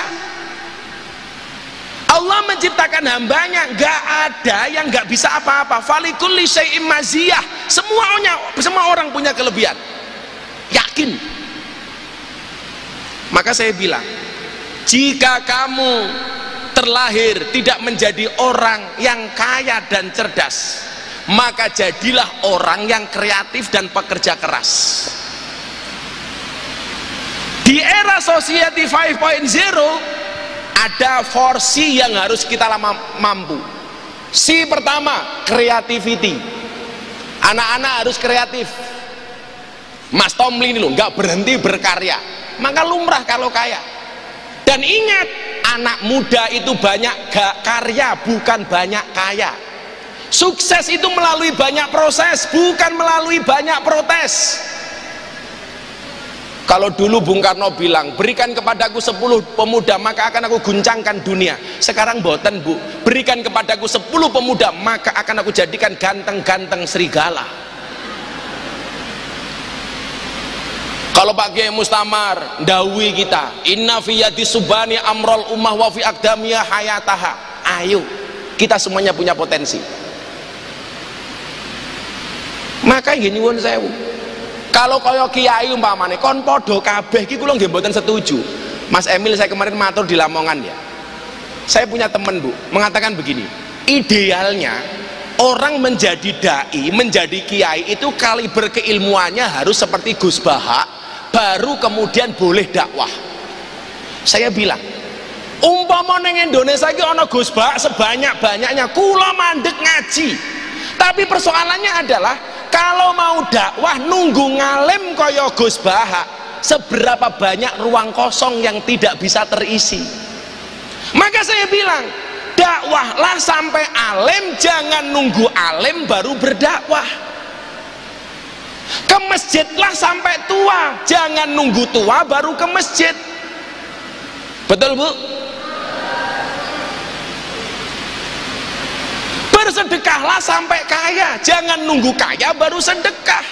Allah menciptakan hambanya, gak ada yang gak bisa apa-apa. Falikulli syai'im maziyah, semua orang punya kelebihan. Yakin. Maka saya bilang, jika kamu terlahir tidak menjadi orang yang kaya dan cerdas, maka jadilah orang yang kreatif dan pekerja keras. Di era Society 5.0 ada 4C yang harus kita mampu. C pertama, creativity. Anak-anak harus kreatif. Mas Tomlin loh, nggak berhenti berkarya, maka lumrah kalau kaya. Dan ingat, anak muda itu banyak gak karya, bukan banyak kaya. Sukses itu melalui banyak proses, bukan melalui banyak protes. Kalau dulu Bung Karno bilang, berikan kepadaku 10 pemuda maka akan aku guncangkan dunia. Sekarang boten Bu, berikan kepadaku 10 pemuda maka akan aku jadikan ganteng-ganteng serigala. Kalau Pak Kiai Mustamar dawi kita, inna fi yadi subani amrul ummah wa fi aqdamiha hayataha. Ayo, kita semuanya punya potensi. Maka gini nyuwun sewu, kalau kaya kiai umpamane kon podo kabeh iki kula nggih mboten setuju. Mas Emil saya kemarin matur di Lamongan ya. Saya punya teman Bu, mengatakan begini, idealnya orang menjadi dai, menjadi kiai itu kaliber keilmuannya harus seperti Gus Bahak, baru kemudian boleh dakwah. Saya bilang, umpama ning Indonesia iki ana Gus Bahak sebanyak-banyaknya, kula mandek ngaji. Tapi persoalannya adalah kalau mau dakwah nunggu ngalim kaya Gus Bahak, seberapa banyak ruang kosong yang tidak bisa terisi. Maka saya bilang, dakwahlah sampai alim, jangan nunggu alim baru berdakwah. Ke masjidlah sampai tua, jangan nunggu tua baru ke masjid. Betul Bu? Bersedekahlah sampai kaya, jangan nunggu kaya baru sedekah.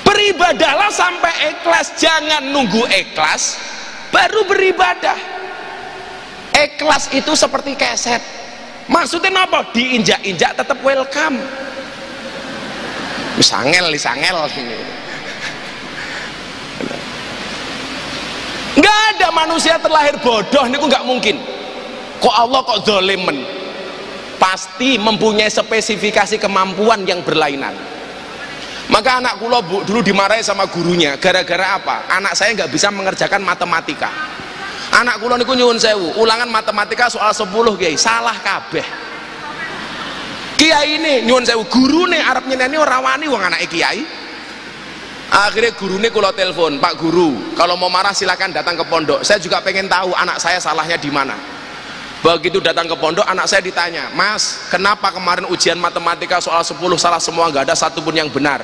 Beribadahlah sampai ikhlas, jangan nunggu ikhlas baru beribadah. Ikhlas itu seperti keset, maksudnya apa? Diinjak-injak tetap welcome. Disangel nggak ada manusia terlahir bodoh, ini nggak mungkin. Kok Allah kok zolimen? Pasti mempunyai spesifikasi kemampuan yang berlainan. Maka anak kula Bu dulu dimarahi sama gurunya gara-gara apa? Anak saya nggak bisa mengerjakan matematika. Anak kula niku nyuwun sewu, ulangan matematika soal 10 Kiai, salah kabeh. Kiai ini nyuwun sewu, gurune arep nyeneni ora wani wong anake kiai. Akhirnya gurune kula telepon, Pak Guru, kalau mau marah silakan datang ke pondok. Saya juga pengen tahu anak saya salahnya di mana. Begitu datang ke pondok, anak saya ditanya, "Mas, kenapa kemarin ujian matematika soal 10 salah semua, nggak ada satupun yang benar?"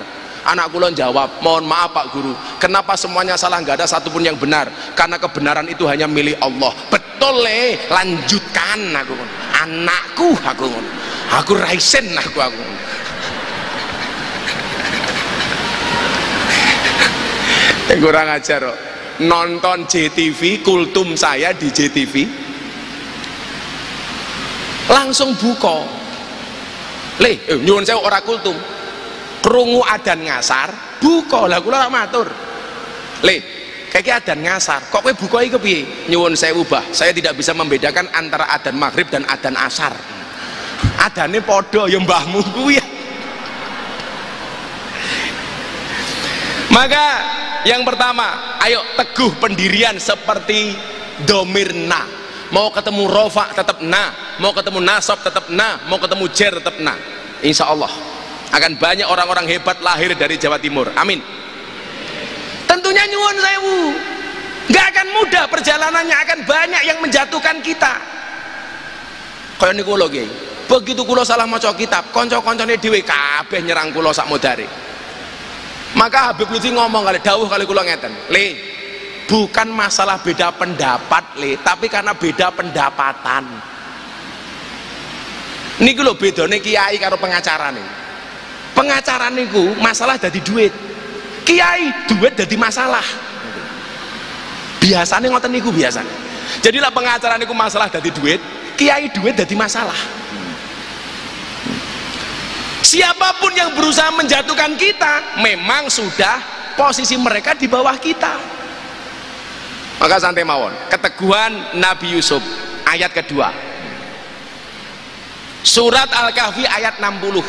Anak kula jawab, "Mohon maaf Pak Guru, kenapa semuanya salah, nggak ada satupun yang benar? Karena kebenaran itu hanya milik Allah." "Betul le, lanjutkan." Aku anakku, aku raisen aku. Yang kurang ajar kok. Nonton JTV, kultum saya di JTV, langsung buka nyuwun saya ora kultum, krungu adzan ngasar buka lah, kula matur kayak adzan ngasar kok kowe buka iki piye? Nyuwun sewu Bah, saya tidak bisa membedakan antara adzan maghrib dan adzan asar, adzane padha ya mbahmu kuwi. Maka yang pertama, ayo teguh pendirian seperti domirna. Mau ketemu rofa tetap na, mau ketemu nasab tetap na, mau ketemu jer tetap na. Insya Allah akan banyak orang-orang hebat lahir dari Jawa Timur, amin. Tentunya nyuwun sewu, nggak akan mudah perjalanannya, akan banyak yang menjatuhkan kita. Kaya niku lho nggih, begitu kula salah maca kitab, kanca-kancane dhewe kabeh nyerang kula sak modare. Maka Habib Lutfi ngomong kali dawuh kali kula ngeten, bukan masalah beda pendapat tapi karena beda pendapatan. Niku lho bedane kiai karo pengacara nih. Pengacara niku masalah dadi duit, kiai duit dadi masalah. Biasanya ngoten niku biasanya. Jadi lah pengacara niku masalah dadi duit, kiai duit dadi masalah. Siapapun yang berusaha menjatuhkan kita memang sudah posisi mereka di bawah kita. Maka santai mawon, keteguhan Nabi Yusuf ayat kedua, surat Al-Kahfi ayat 60.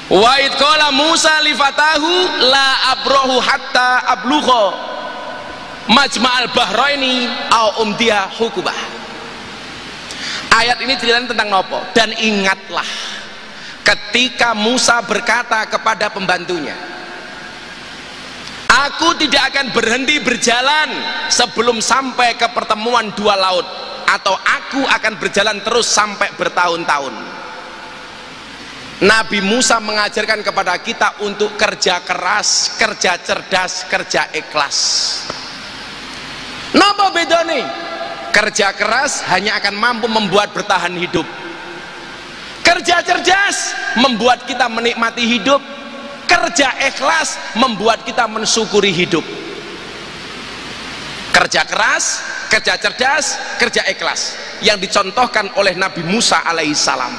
Wa id qala Musa li fatahu la abrahu hatta ablugha majma'al bahraini au umdiya hukubah. Ayat ini ceritanya tentang nopo? Dan ingatlah ketika Musa berkata kepada pembantunya, "Aku tidak akan berhenti berjalan sebelum sampai ke pertemuan dua laut, atau aku akan berjalan terus sampai bertahun-tahun." Nabi Musa mengajarkan kepada kita untuk kerja keras, kerja cerdas, kerja ikhlas. Napa bedane? Kerja keras hanya akan mampu membuat bertahan hidup. Kerja cerdas membuat kita menikmati hidup. Kerja ikhlas membuat kita mensyukuri hidup. Kerja keras, kerja cerdas, kerja ikhlas yang dicontohkan oleh Nabi Musa alaihissalam.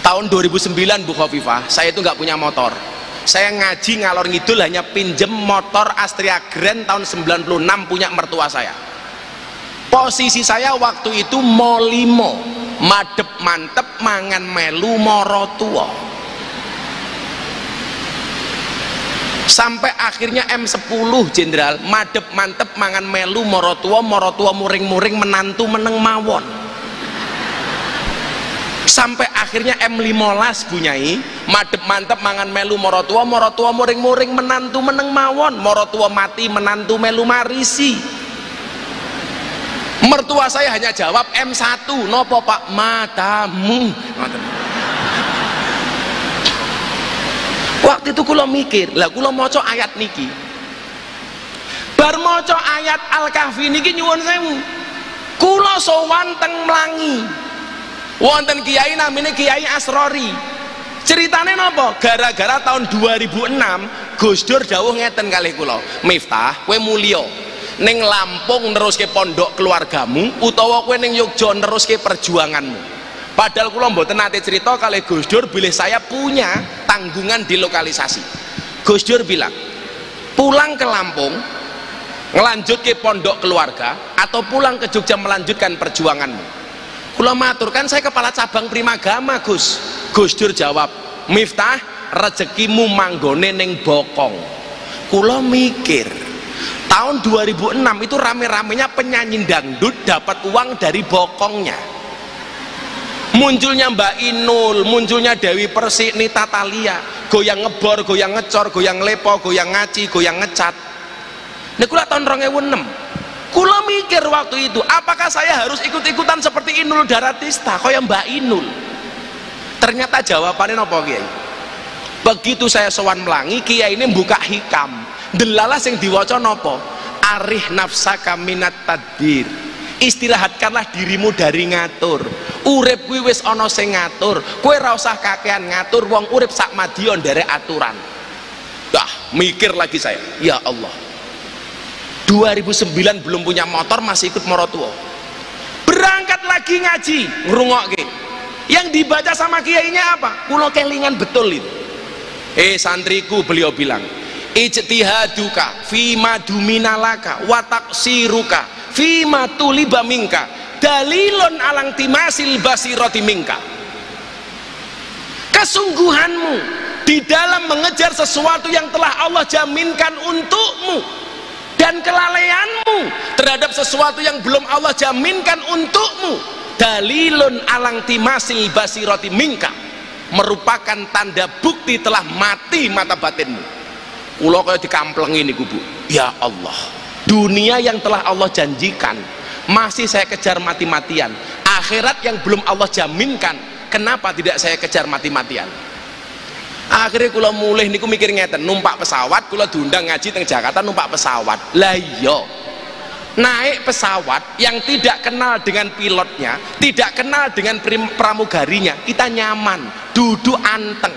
Tahun 2009 Bu Khofifah, saya itu nggak punya motor. Saya ngaji ngalor ngidul hanya pinjem motor Astria Grand tahun 96 punya mertua saya. Posisi saya waktu itu molimo, madep mantep mangan melu moro tua. Sampai akhirnya M10 Jenderal, madep mantep mangan melu moro tua muring-muring menantu meneng mawon. Sampai akhirnya M15 Bunyai, madep mantep mangan melu moro tua muring-muring menantu meneng mawon. Moro tua mati menantu melu marisi. Mertua saya hanya jawab M1. Nopo Pak? Matamu. Waktu itu kula mikir, lah kula maca ayat niki. Bar maca ayat Al-Kahfi niki nyuwun sewu. Kula sowan teng Mlangi. Wonten kiai namine Kiai Asrori. Ceritane napa? Gara-gara tahun 2006 Gus Dur dawuh ngeten kalih kula, "Miftah, kowe mulya ning Lampung neruske pondok keluargamu utawa kowe ning Yogya neruske perjuanganmu." Padahal kula mboten nate cerita kalih Gus Dur bilih saya punya tanggungan di lokalisasi. Gus Dur bilang, "Pulang ke Lampung ngelanjut ke pondok keluarga atau pulang ke Jogja melanjutkan perjuanganmu?" Kula matur, kan saya kepala cabang Primagama Gus. Gus Dur jawab, "Miftah, rezekimu manggone ning Bokong." Kula mikir, tahun 2006 itu rame-ramenya penyanyi dangdut dapat uang dari bokongnya. Munculnya Mbak Inul, munculnya Dewi Persik, Nita Talia, goyang ngebor, goyang ngecor, goyang lepo, goyang ngaci, goyang ngecat. Ini kula tahun 2006. Kula mikir waktu itu, apakah saya harus ikut-ikutan seperti Inul Daratista kaya Mbak Inul? Ternyata jawabannya nopo Kiai. Begitu saya sowan Mlangi, Kiai ini buka hikam. Delalah sing diwaca nopo? Arih nafsaka minat tadbir. Istirahatkanlah dirimu dari ngatur. Urip kuwi wis ana sing ngatur. Kowe ora usah kakean ngatur, wong urip sak madion nderek aturan. Mikir lagi saya, ya Allah, 2009 belum punya motor masih ikut morotuo, berangkat lagi ngaji ngrungokke, yang dibaca sama kiainya apa? Kulo kelingan betul itu. Santriku, beliau bilang, ijtihaduka fima duminalaka wa taqsiruka fima tuliba minka dalilun alang timasil basirati minka. Kesungguhanmu di dalam mengejar sesuatu yang telah Allah jaminkan untukmu, dan kelalaianmu terhadap sesuatu yang belum Allah jaminkan untukmu, dalilun alang timasil basirati minka, merupakan tanda bukti telah mati mata batinmu. Ulo kaya dikamplengi niku Bu. Ya Allah, dunia yang telah Allah janjikan masih saya kejar mati-matian, akhirat yang belum Allah jaminkan, kenapa tidak saya kejar mati-matian? Akhirnya kula mulih niku mikir ngeten, numpak pesawat, kula diundang ngaji teng Jakarta numpak pesawat. Lah iya, naik pesawat yang tidak kenal dengan pilotnya, tidak kenal dengan pramugarinya, kita nyaman, duduk anteng.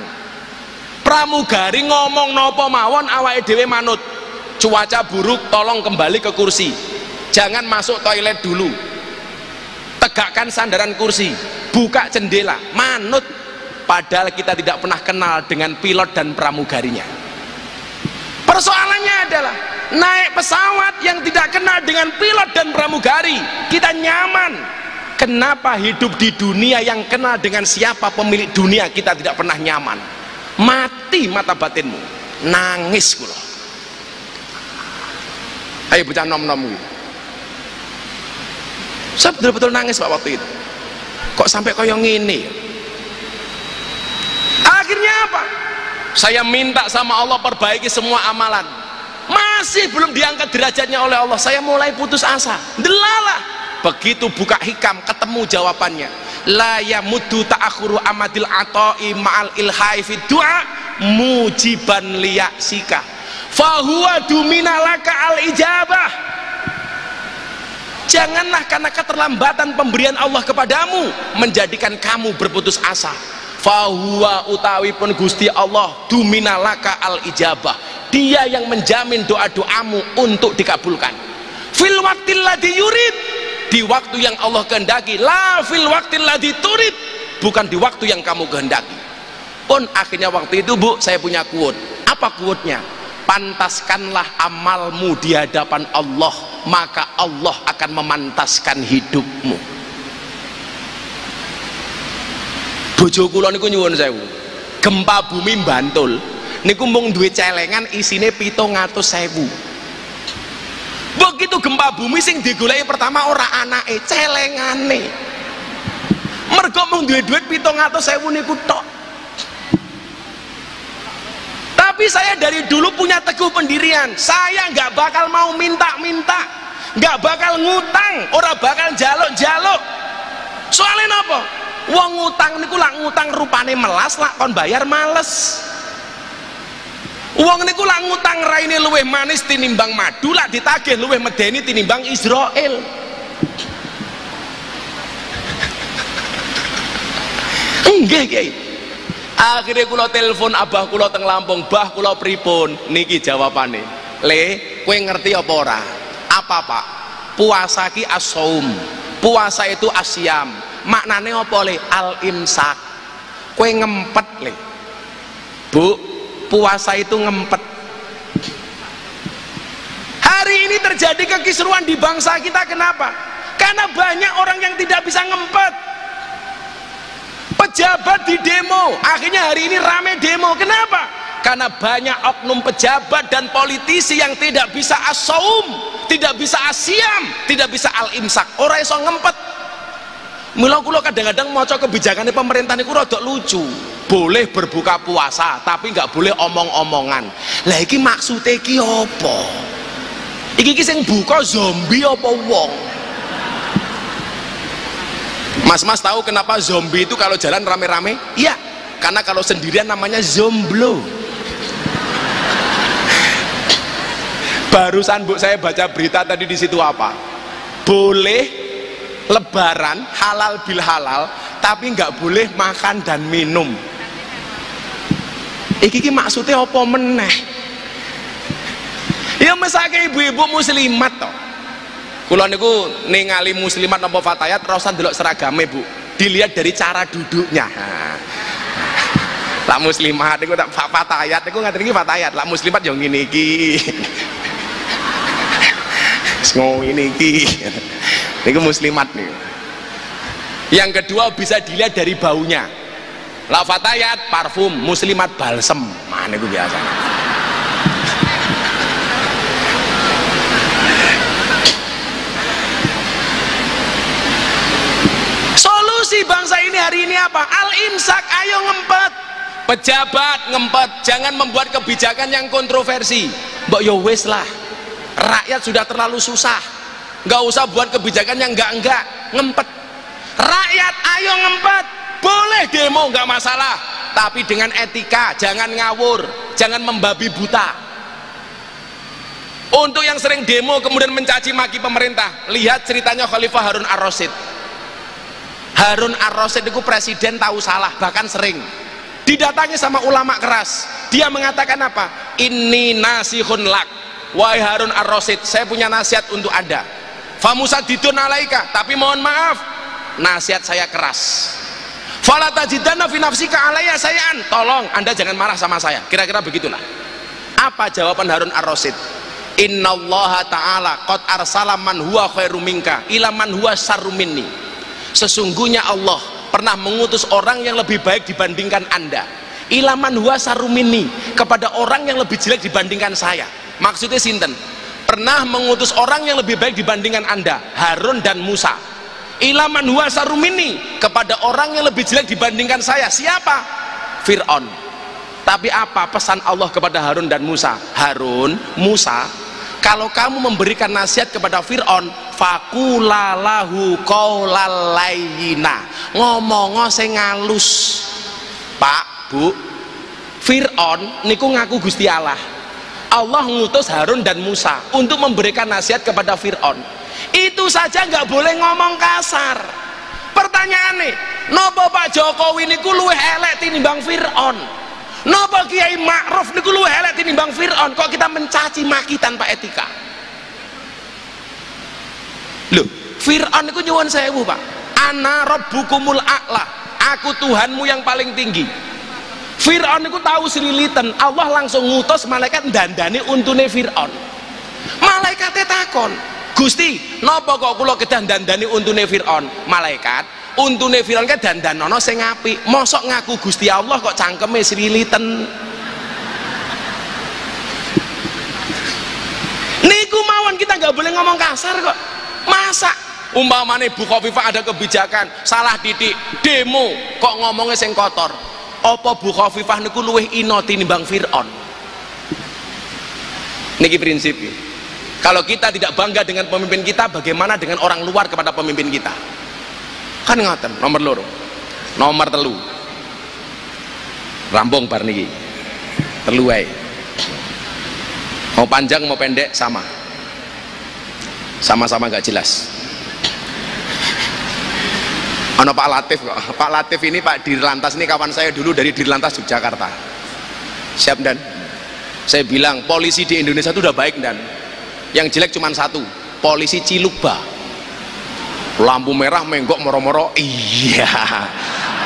Pramugari ngomong nopo mawon awake dhewe manut. Cuaca buruk, tolong kembali ke kursi, jangan masuk toilet dulu, tegakkan sandaran kursi, buka jendela, manut. Padahal kita tidak pernah kenal dengan pilot dan pramugarinya. Persoalannya adalah naik pesawat yang tidak kenal dengan pilot dan pramugari, kita nyaman. Kenapa hidup di dunia yang kenal dengan siapa pemilik dunia kita tidak pernah nyaman? Mati mata batinmu, nangis kula. Ayo bocah nom-nom. Saya betul-betul nangis Pak waktu itu. Kok sampai koyo ngene? Akhirnya apa? Saya minta sama Allah perbaiki semua amalan, masih belum diangkat derajatnya oleh Allah. Saya mulai putus asa. Delalah, begitu buka hikam ketemu jawabannya. La yamuddu ta'akhuru amadil ata'i ma'al ilhai fid du'a mujiban liya'sika fahuwa duminalaka al ijabah. Janganlah karena keterlambatan pemberian Allah kepadamu menjadikan kamu berputus asa. Fahuwa utawi pun Gusti Allah duminalaka al ijabah, dia yang menjamin doa-doamu untuk dikabulkan. Fil waqtil ladzi yurid, di waktu yang Allah kehendaki. La fil waqtil ladzi turid, bukan di waktu yang kamu kehendaki. Pun akhirnya waktu itu Bu, saya punya quote. Apa quote-nya? Pantaskanlah amalmu di hadapan Allah, maka Allah akan memantaskan hidupmu. Bojo kula niku nyuwun sewu, gempa bumi Bantul niku mung duwe celengan isine 700.000. Begitu gempa bumi sing digoleki pertama ora anake, celengane. Mergo mung duwe duit 700.000 niku tok. Tapi saya dari dulu punya teguh pendirian, saya nggak bakal mau minta-minta, nggak bakal ngutang, ora bakal jaluk-jaluk. Soalnya apa? Wong ngutang niku lak ngutang rupane melas, lak kon bayar males. Wong niku lak ngutang raine luwih manis tinimbang madu, lak ditagih luwih medeni tinimbang Israel. Nggih, Kiai. Akhirnya kula telepon abah kula teng Lampung, "Bah, kula pripun?" Niki jawabane. "Le, kowe ngerti apa ora?" "Apa, Pak?" "Puasa ki as-shaum." Puasa itu asyam. Maknane apa le? Al-imsak. Kowe ngempet le. Bu, puasa itu ngempet. Hari ini terjadi kekisruan di bangsa kita, kenapa? Karena banyak orang yang tidak bisa ngempet. Pejabat di demo, akhirnya hari ini rame demo. Kenapa? Karena banyak oknum pejabat dan politisi yang tidak bisa as-shaum, tidak bisa asyam, tidak bisa al-imsak. Ora iso ngempet. Mula kula kadang-kadang maca kebijakannya pemerintah niku rada lucu. Boleh berbuka puasa, tapi nggak boleh omong-omongan. Lah iki maksude iki apa? Iki sing buka zombie apa wong? Mas tahu kenapa zombie itu kalau jalan rame-rame? Iya, karena kalau sendirian namanya zomblo. Barusan Bu saya baca berita tadi di situ apa? Boleh lebaran halal bil halal, tapi nggak boleh makan dan minum. Iki maksudnya apa meneh? Ya mesake ibu-ibu muslimat toh. Kula niku ningali muslimat napa fatayat ora usah ndelok seragame, Bu. Dilihat dari cara duduknya. Lah muslimat niku tak fatayat niku ngaten iki fatayat. Lah muslimat yo ngene iki. Ngene iki. Niku muslimat niku. Yang kedua bisa dilihat dari baunya. Lah fatayat parfum, muslimat balsem. Nah niku biasa. Solusi bangsa ini hari ini apa? Al-imsak, ayo ngempet. Pejabat ngempet, jangan membuat kebijakan yang kontroversi. Mbok yo wis lah, rakyat sudah terlalu susah, nggak usah buat kebijakan yang enggak, ngempet. Rakyat ayo ngempet, boleh demo nggak masalah, tapi dengan etika, jangan ngawur, jangan membabi buta. Untuk yang sering demo kemudian mencaci maki pemerintah, lihat ceritanya Khalifah Harun Ar-Rasyid. Harun Ar-Rasyid itu presiden tahu salah, bahkan sering didatangi sama ulama keras. Dia mengatakan apa? Inni nasihun lak, wahai Harun Ar-Rasyid, saya punya nasihat untuk Anda. Famusadidun alaika, tapi mohon maaf, nasihat saya keras. Fala tajidanna fi nafsika alayya sayan, tolong Anda jangan marah sama saya. Kira-kira begitulah. Apa jawaban Harun Ar-Rasyid? Innallaha ta'ala qad arsala man huwa khairu minka ila man huwa syarru minni. Sesungguhnya Allah pernah mengutus orang yang lebih baik dibandingkan Anda, ilaman huwa sarumini, kepada orang yang lebih jelek dibandingkan saya. Maksudnya sinten? Pernah mengutus orang yang lebih baik dibandingkan Anda, Harun dan Musa. Ilaman huwa sarumini, kepada orang yang lebih jelek dibandingkan saya. Siapa? Fir'aun. Tapi apa pesan Allah kepada Harun dan Musa? Harun, Musa, kalau kamu memberikan nasihat kepada Fir'aun, fakulalahu qaulal layyina, ngomong sing ngalus. Pak, Bu, Fir'aun niku ngaku Gusti Allah. Allah ngutus Harun dan Musa untuk memberikan nasihat kepada Fir'aun. Itu saja nggak boleh ngomong kasar. Pertanyaannya, nopo Pak Jokowi niku luwih elek tinimbang Fir'aun? Nopo Kiai Ma'ruf niku luwih elek tinimbang Fir'aun? Kok kita mencaci maki tanpa etika? Loh, Fir'aun niku nyuwun sewu, Pak. Ana rabbukumul a'la, aku Tuhanmu yang paling tinggi. Fir'aun niku tahu selilitan, Allah langsung ngutus malaikat dandani untune Fir'aun. Malaikatnya takon, Gusti, napa kok kula kedah dandani untune Fir'aun? Malaikat, untune Fir'aun ke dandanono sing apik. Mosok ngaku Gusti Allah kok cangkeme selilitan. Niku mawon kita nggak boleh ngomong kasar kok. Masa umpamane Bu Khofifah ada kebijakan salah titik demo kok ngomongnya sing kotor. Apa Bu Khofifah niku luwih ino tinimbang Fir'aun? Niki prinsip. Kalau kita tidak bangga dengan pemimpin kita, bagaimana dengan orang luar kepada pemimpin kita? Kan ngaten. Nomor loro, nomor telu, rampung bar niki telu wae. Mau panjang mau pendek sama-sama gak jelas. Ono Pak Latif kok. Pak Latif ini Pak Dirlantas ini kawan saya dulu dari Dirlantas Yogyakarta. Siap dan saya bilang polisi di Indonesia itu udah baik dan yang jelek cuma satu, polisi Cilukba. Lampu merah menggok moro-moro, iya,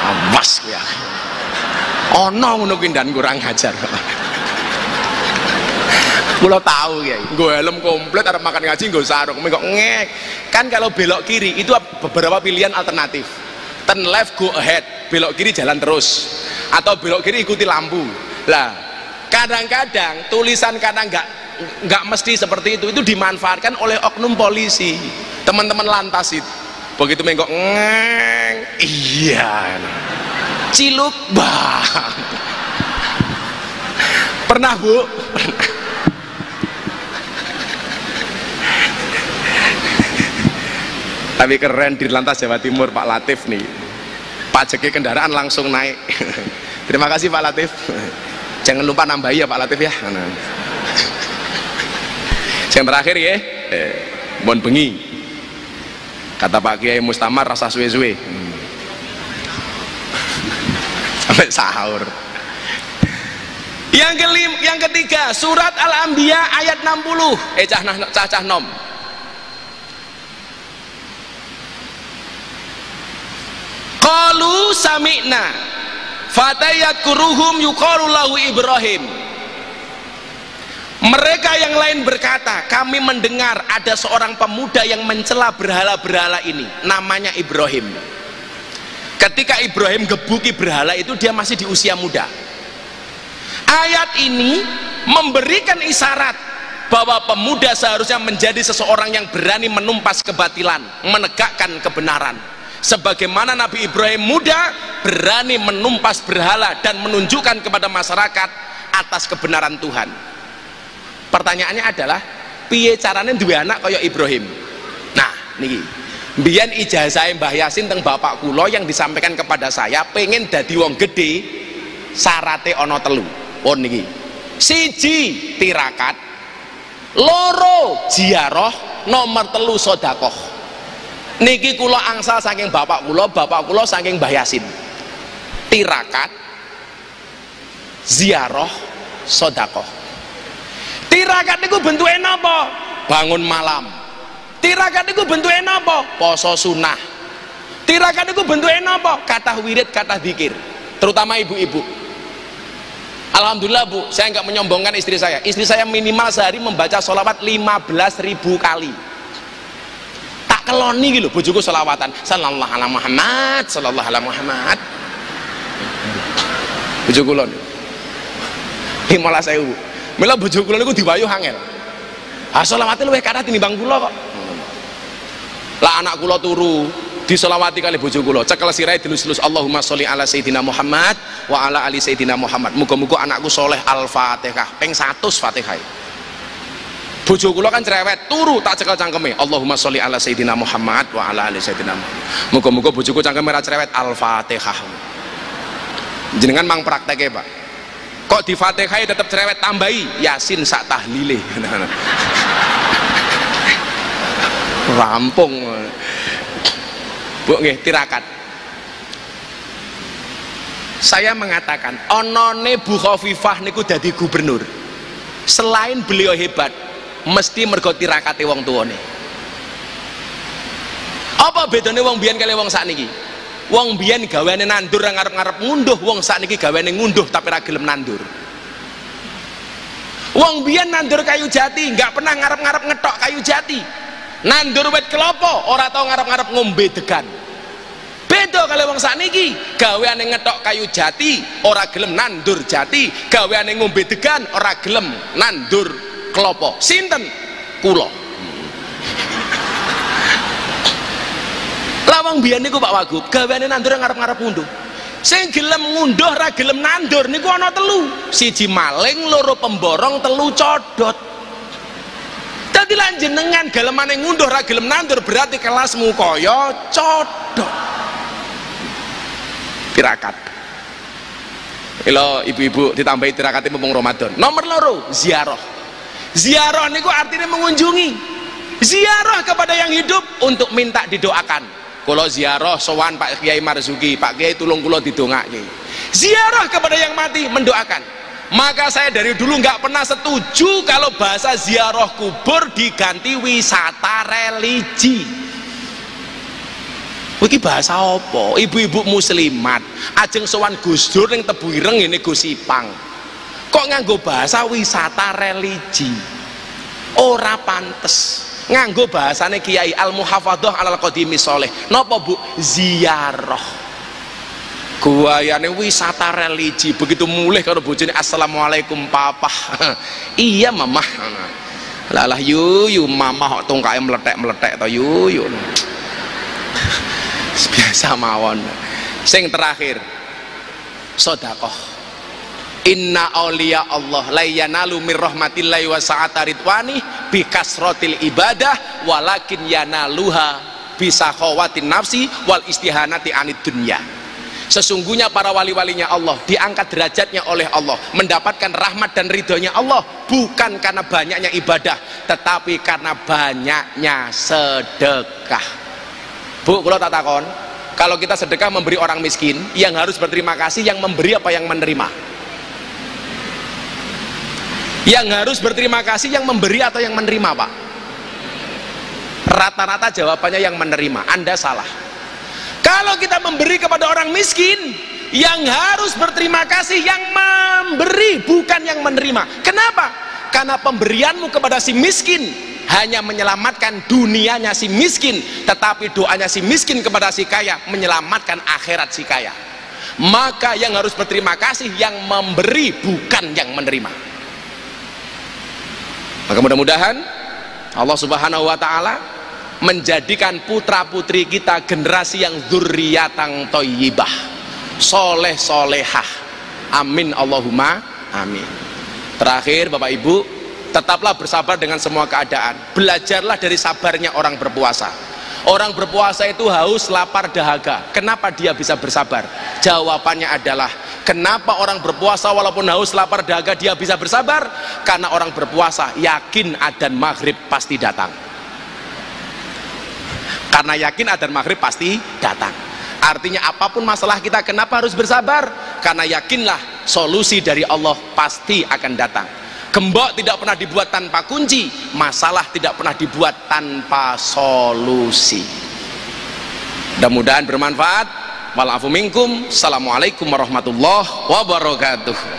awas ya. Ono ngono kuwi dan kurang ajar. Kula tahu ya, gue helm komplit, ada makan ngaji, gue sarung, menggok ngek. Kan kalau belok kiri itu beberapa pilihan alternatif. Turn left go ahead, belok kiri jalan terus, atau belok kiri ikuti lampu. Lah, kadang-kadang tulisan karena nggak mesti seperti itu dimanfaatkan oleh oknum polisi, teman-teman lantas itu. Begitu menggok ngeng, iya, Ciluk bang. Pernah Bu? Pernah. Tapi keren di Lantas Jawa Timur Pak Latif nih, pajaknya kendaraan langsung naik. Terima kasih Pak Latif, jangan lupa nambahi ya Pak Latif ya. Yang terakhir ya, mohon bengi kata Pak Kiai Mustamar rasa suwe-suwe sampai sahur. Yang ketiga, surat Al-Anbiya ayat 60. Cah nom. Qalu sami'na fatayadkuruhum yuqalu lahu Ibrahim. Mereka yang lain berkata, kami mendengar ada seorang pemuda yang mencela berhala-berhala ini, namanya Ibrahim. Ketika Ibrahim gebuki berhala itu, dia masih di usia muda. Ayat ini memberikan isyarat bahwa pemuda seharusnya menjadi seseorang yang berani menumpas kebatilan, menegakkan kebenaran. Sebagaimana Nabi Ibrahim muda berani menumpas berhala dan menunjukkan kepada masyarakat atas kebenaran Tuhan. Pertanyaannya adalah, piye carane duwe anak kaya Ibrahim? Nah, niki. Mbiyen ijazah Mbah Yasin teng bapak kula yang disampaikan kepada saya, pengen dadi wong gede, syarate ana 3. Oh niki. 1 tirakat, 2 ziarah, nomor 3 sedekah. Niki kula angsal saking bapak kula saking Mbah Yasin. Tirakat, ziarah, sedekah. Tirakat niku bentuke napa? Bangun malam. Tirakat niku bentuke napa? Poso sunah. Tirakat niku bentuke napa? Kathah wirid, kathah zikir. Terutama ibu-ibu. Alhamdulillah Bu, saya nggak menyombongkan istri saya. Istri saya minimal sehari membaca sholawat 15.000 kali. Tak keloni gitu, bojoku sholawatan. Sallallahu alaihi Muhammad, sallallahu alaihi Muhammad. Bojoku lon. 15.000 Bu. Mila bojoku lon niku diwayu angel. Ah sholawate luwih kathah tinimbang kula kok. Lah anak kula turu disolawati kali bojo kula, cekel sirahe dilus-lus Allahumma sholli ala sayyidina Muhammad wa ala ali sayyidina Muhammad. Muga-muga anakku soleh. Al-Fatihah ping 100 Fatihah. Bojo kula kan cerewet, turu tak cekel cangkeme Allahumma sholli ala sayyidina Muhammad wa ala ali sayyidina Muhammad. Muga-muga bojoku cangkeme ra cerewet, Al-Fatihah. Jenengan mang prakteke Pak, kok di Fatihah tetap cerewet, tambahi Yasin sak tahlile. Rampung Bu nggih, tirakat. Saya mengatakan onone Bu Khofifah niku dadi gubernur. Selain beliau hebat, mesti mergo tirakate wong tuane. Apa bedane wong biyen kali wong sakniki? Wong biyen gaweane nandur ngarep-ngarep ngunduh, wong sakniki gaweane ngunduh tapi ra gelem nandur. Wong biyen nandur kayu jati, nggak pernah ngarep-ngarep ngetok kayu jati. Nandur wit kelapa, ora tau ngarep-ngarep ngombe degan. Beda kali wong sakniki, gaweane ngetok kayu jati, ora gelem nandur jati, gaweane ngombe degan, ora gelem nandur kelapa. Sinten? Kula. Lah wong biyen niku Pak Wagub, gaweane nandur ngarep-ngarep ngunduh. Sing gelem ngunduh ra gelem nandur niku ana 3. 1 maling, 2 pemborong, 3 codot. Dadi lan jenengan gelemane ngunduh ra gelem nandur berarti kelasmu kaya codot. Tirakat. Ilo ibu-ibu ditambahi tirakate mumpung Ramadan. Nomor 2, ziarah. Ziarah niku artinya mengunjungi. Ziarah kepada yang hidup untuk minta didoakan. Kalau ziarah sowan Pak Kiai Marzuki, Pak Kiai tulung kula didongake. Ziarah kepada yang mati, mendoakan. Maka saya dari dulu nggak pernah setuju kalau bahasa ziarah kubur diganti wisata religi. Iki bahasa apa? Ibu-ibu muslimat ajeng sowan Gus Dur ning Tebu Ireng ngene Gus Ipang. Kok nganggo bahasa wisata religi? Ora pantes. Nganggo bahasane Kiai Al-Muhafadzah Alal Qadimi Sholeh. Napa Bu? Ziarah. Guayane wisata religi, begitu mulih karo bojone assalamualaikum papa. Iya mamah. Lah yu mamah kok tungkae meletek-meletek to yu. Biasa mawon. Sing terakhir, sedekah. Inna auliya Allah la yanalu mir rahmatillahi wa sa'ata ridwani bi kasratil ibadah walakin yanaluha bisa khawatin nafsi wal istihanati anid dunya. Sesungguhnya para wali-walinya Allah diangkat derajatnya oleh Allah, mendapatkan rahmat dan ridhonya Allah bukan karena banyaknya ibadah, tetapi karena banyaknya sedekah. Bu, kalau tak takon, kalau kita sedekah memberi orang miskin, yang harus berterima kasih yang memberi apa yang menerima? Yang harus berterima kasih yang memberi atau yang menerima, Pak? Rata-rata jawabannya yang menerima. Anda salah. Kalau kita memberi kepada orang miskin, yang harus berterima kasih yang memberi, bukan yang menerima. Kenapa? Karena pemberianmu kepada si miskin hanya menyelamatkan dunianya si miskin, tetapi doanya si miskin kepada si kaya menyelamatkan akhirat si kaya. Maka yang harus berterima kasih yang memberi, bukan yang menerima. Maka mudah-mudahan Allah Subhanahu wa ta'ala menjadikan putra putri kita generasi yang dzurriyyatan thayyibah, soleh solehah. Amin Allahumma amin. Terakhir Bapak Ibu, tetaplah bersabar dengan semua keadaan. Belajarlah dari sabarnya orang berpuasa. Orang berpuasa itu haus, lapar, dahaga. Kenapa dia bisa bersabar? Jawabannya adalah, kenapa orang berpuasa walaupun haus, lapar, dahaga dia bisa bersabar? Karena orang berpuasa yakin adzan maghrib pasti datang. Karena yakin adzan maghrib pasti datang. Artinya apapun masalah kita, kenapa harus bersabar? Karena yakinlah solusi dari Allah pasti akan datang. Gembok tidak pernah dibuat tanpa kunci, masalah tidak pernah dibuat tanpa solusi. Mudah-mudahan bermanfaat. Wa'alaikum minkum. Assalamualaikum warahmatullahi wabarakatuh.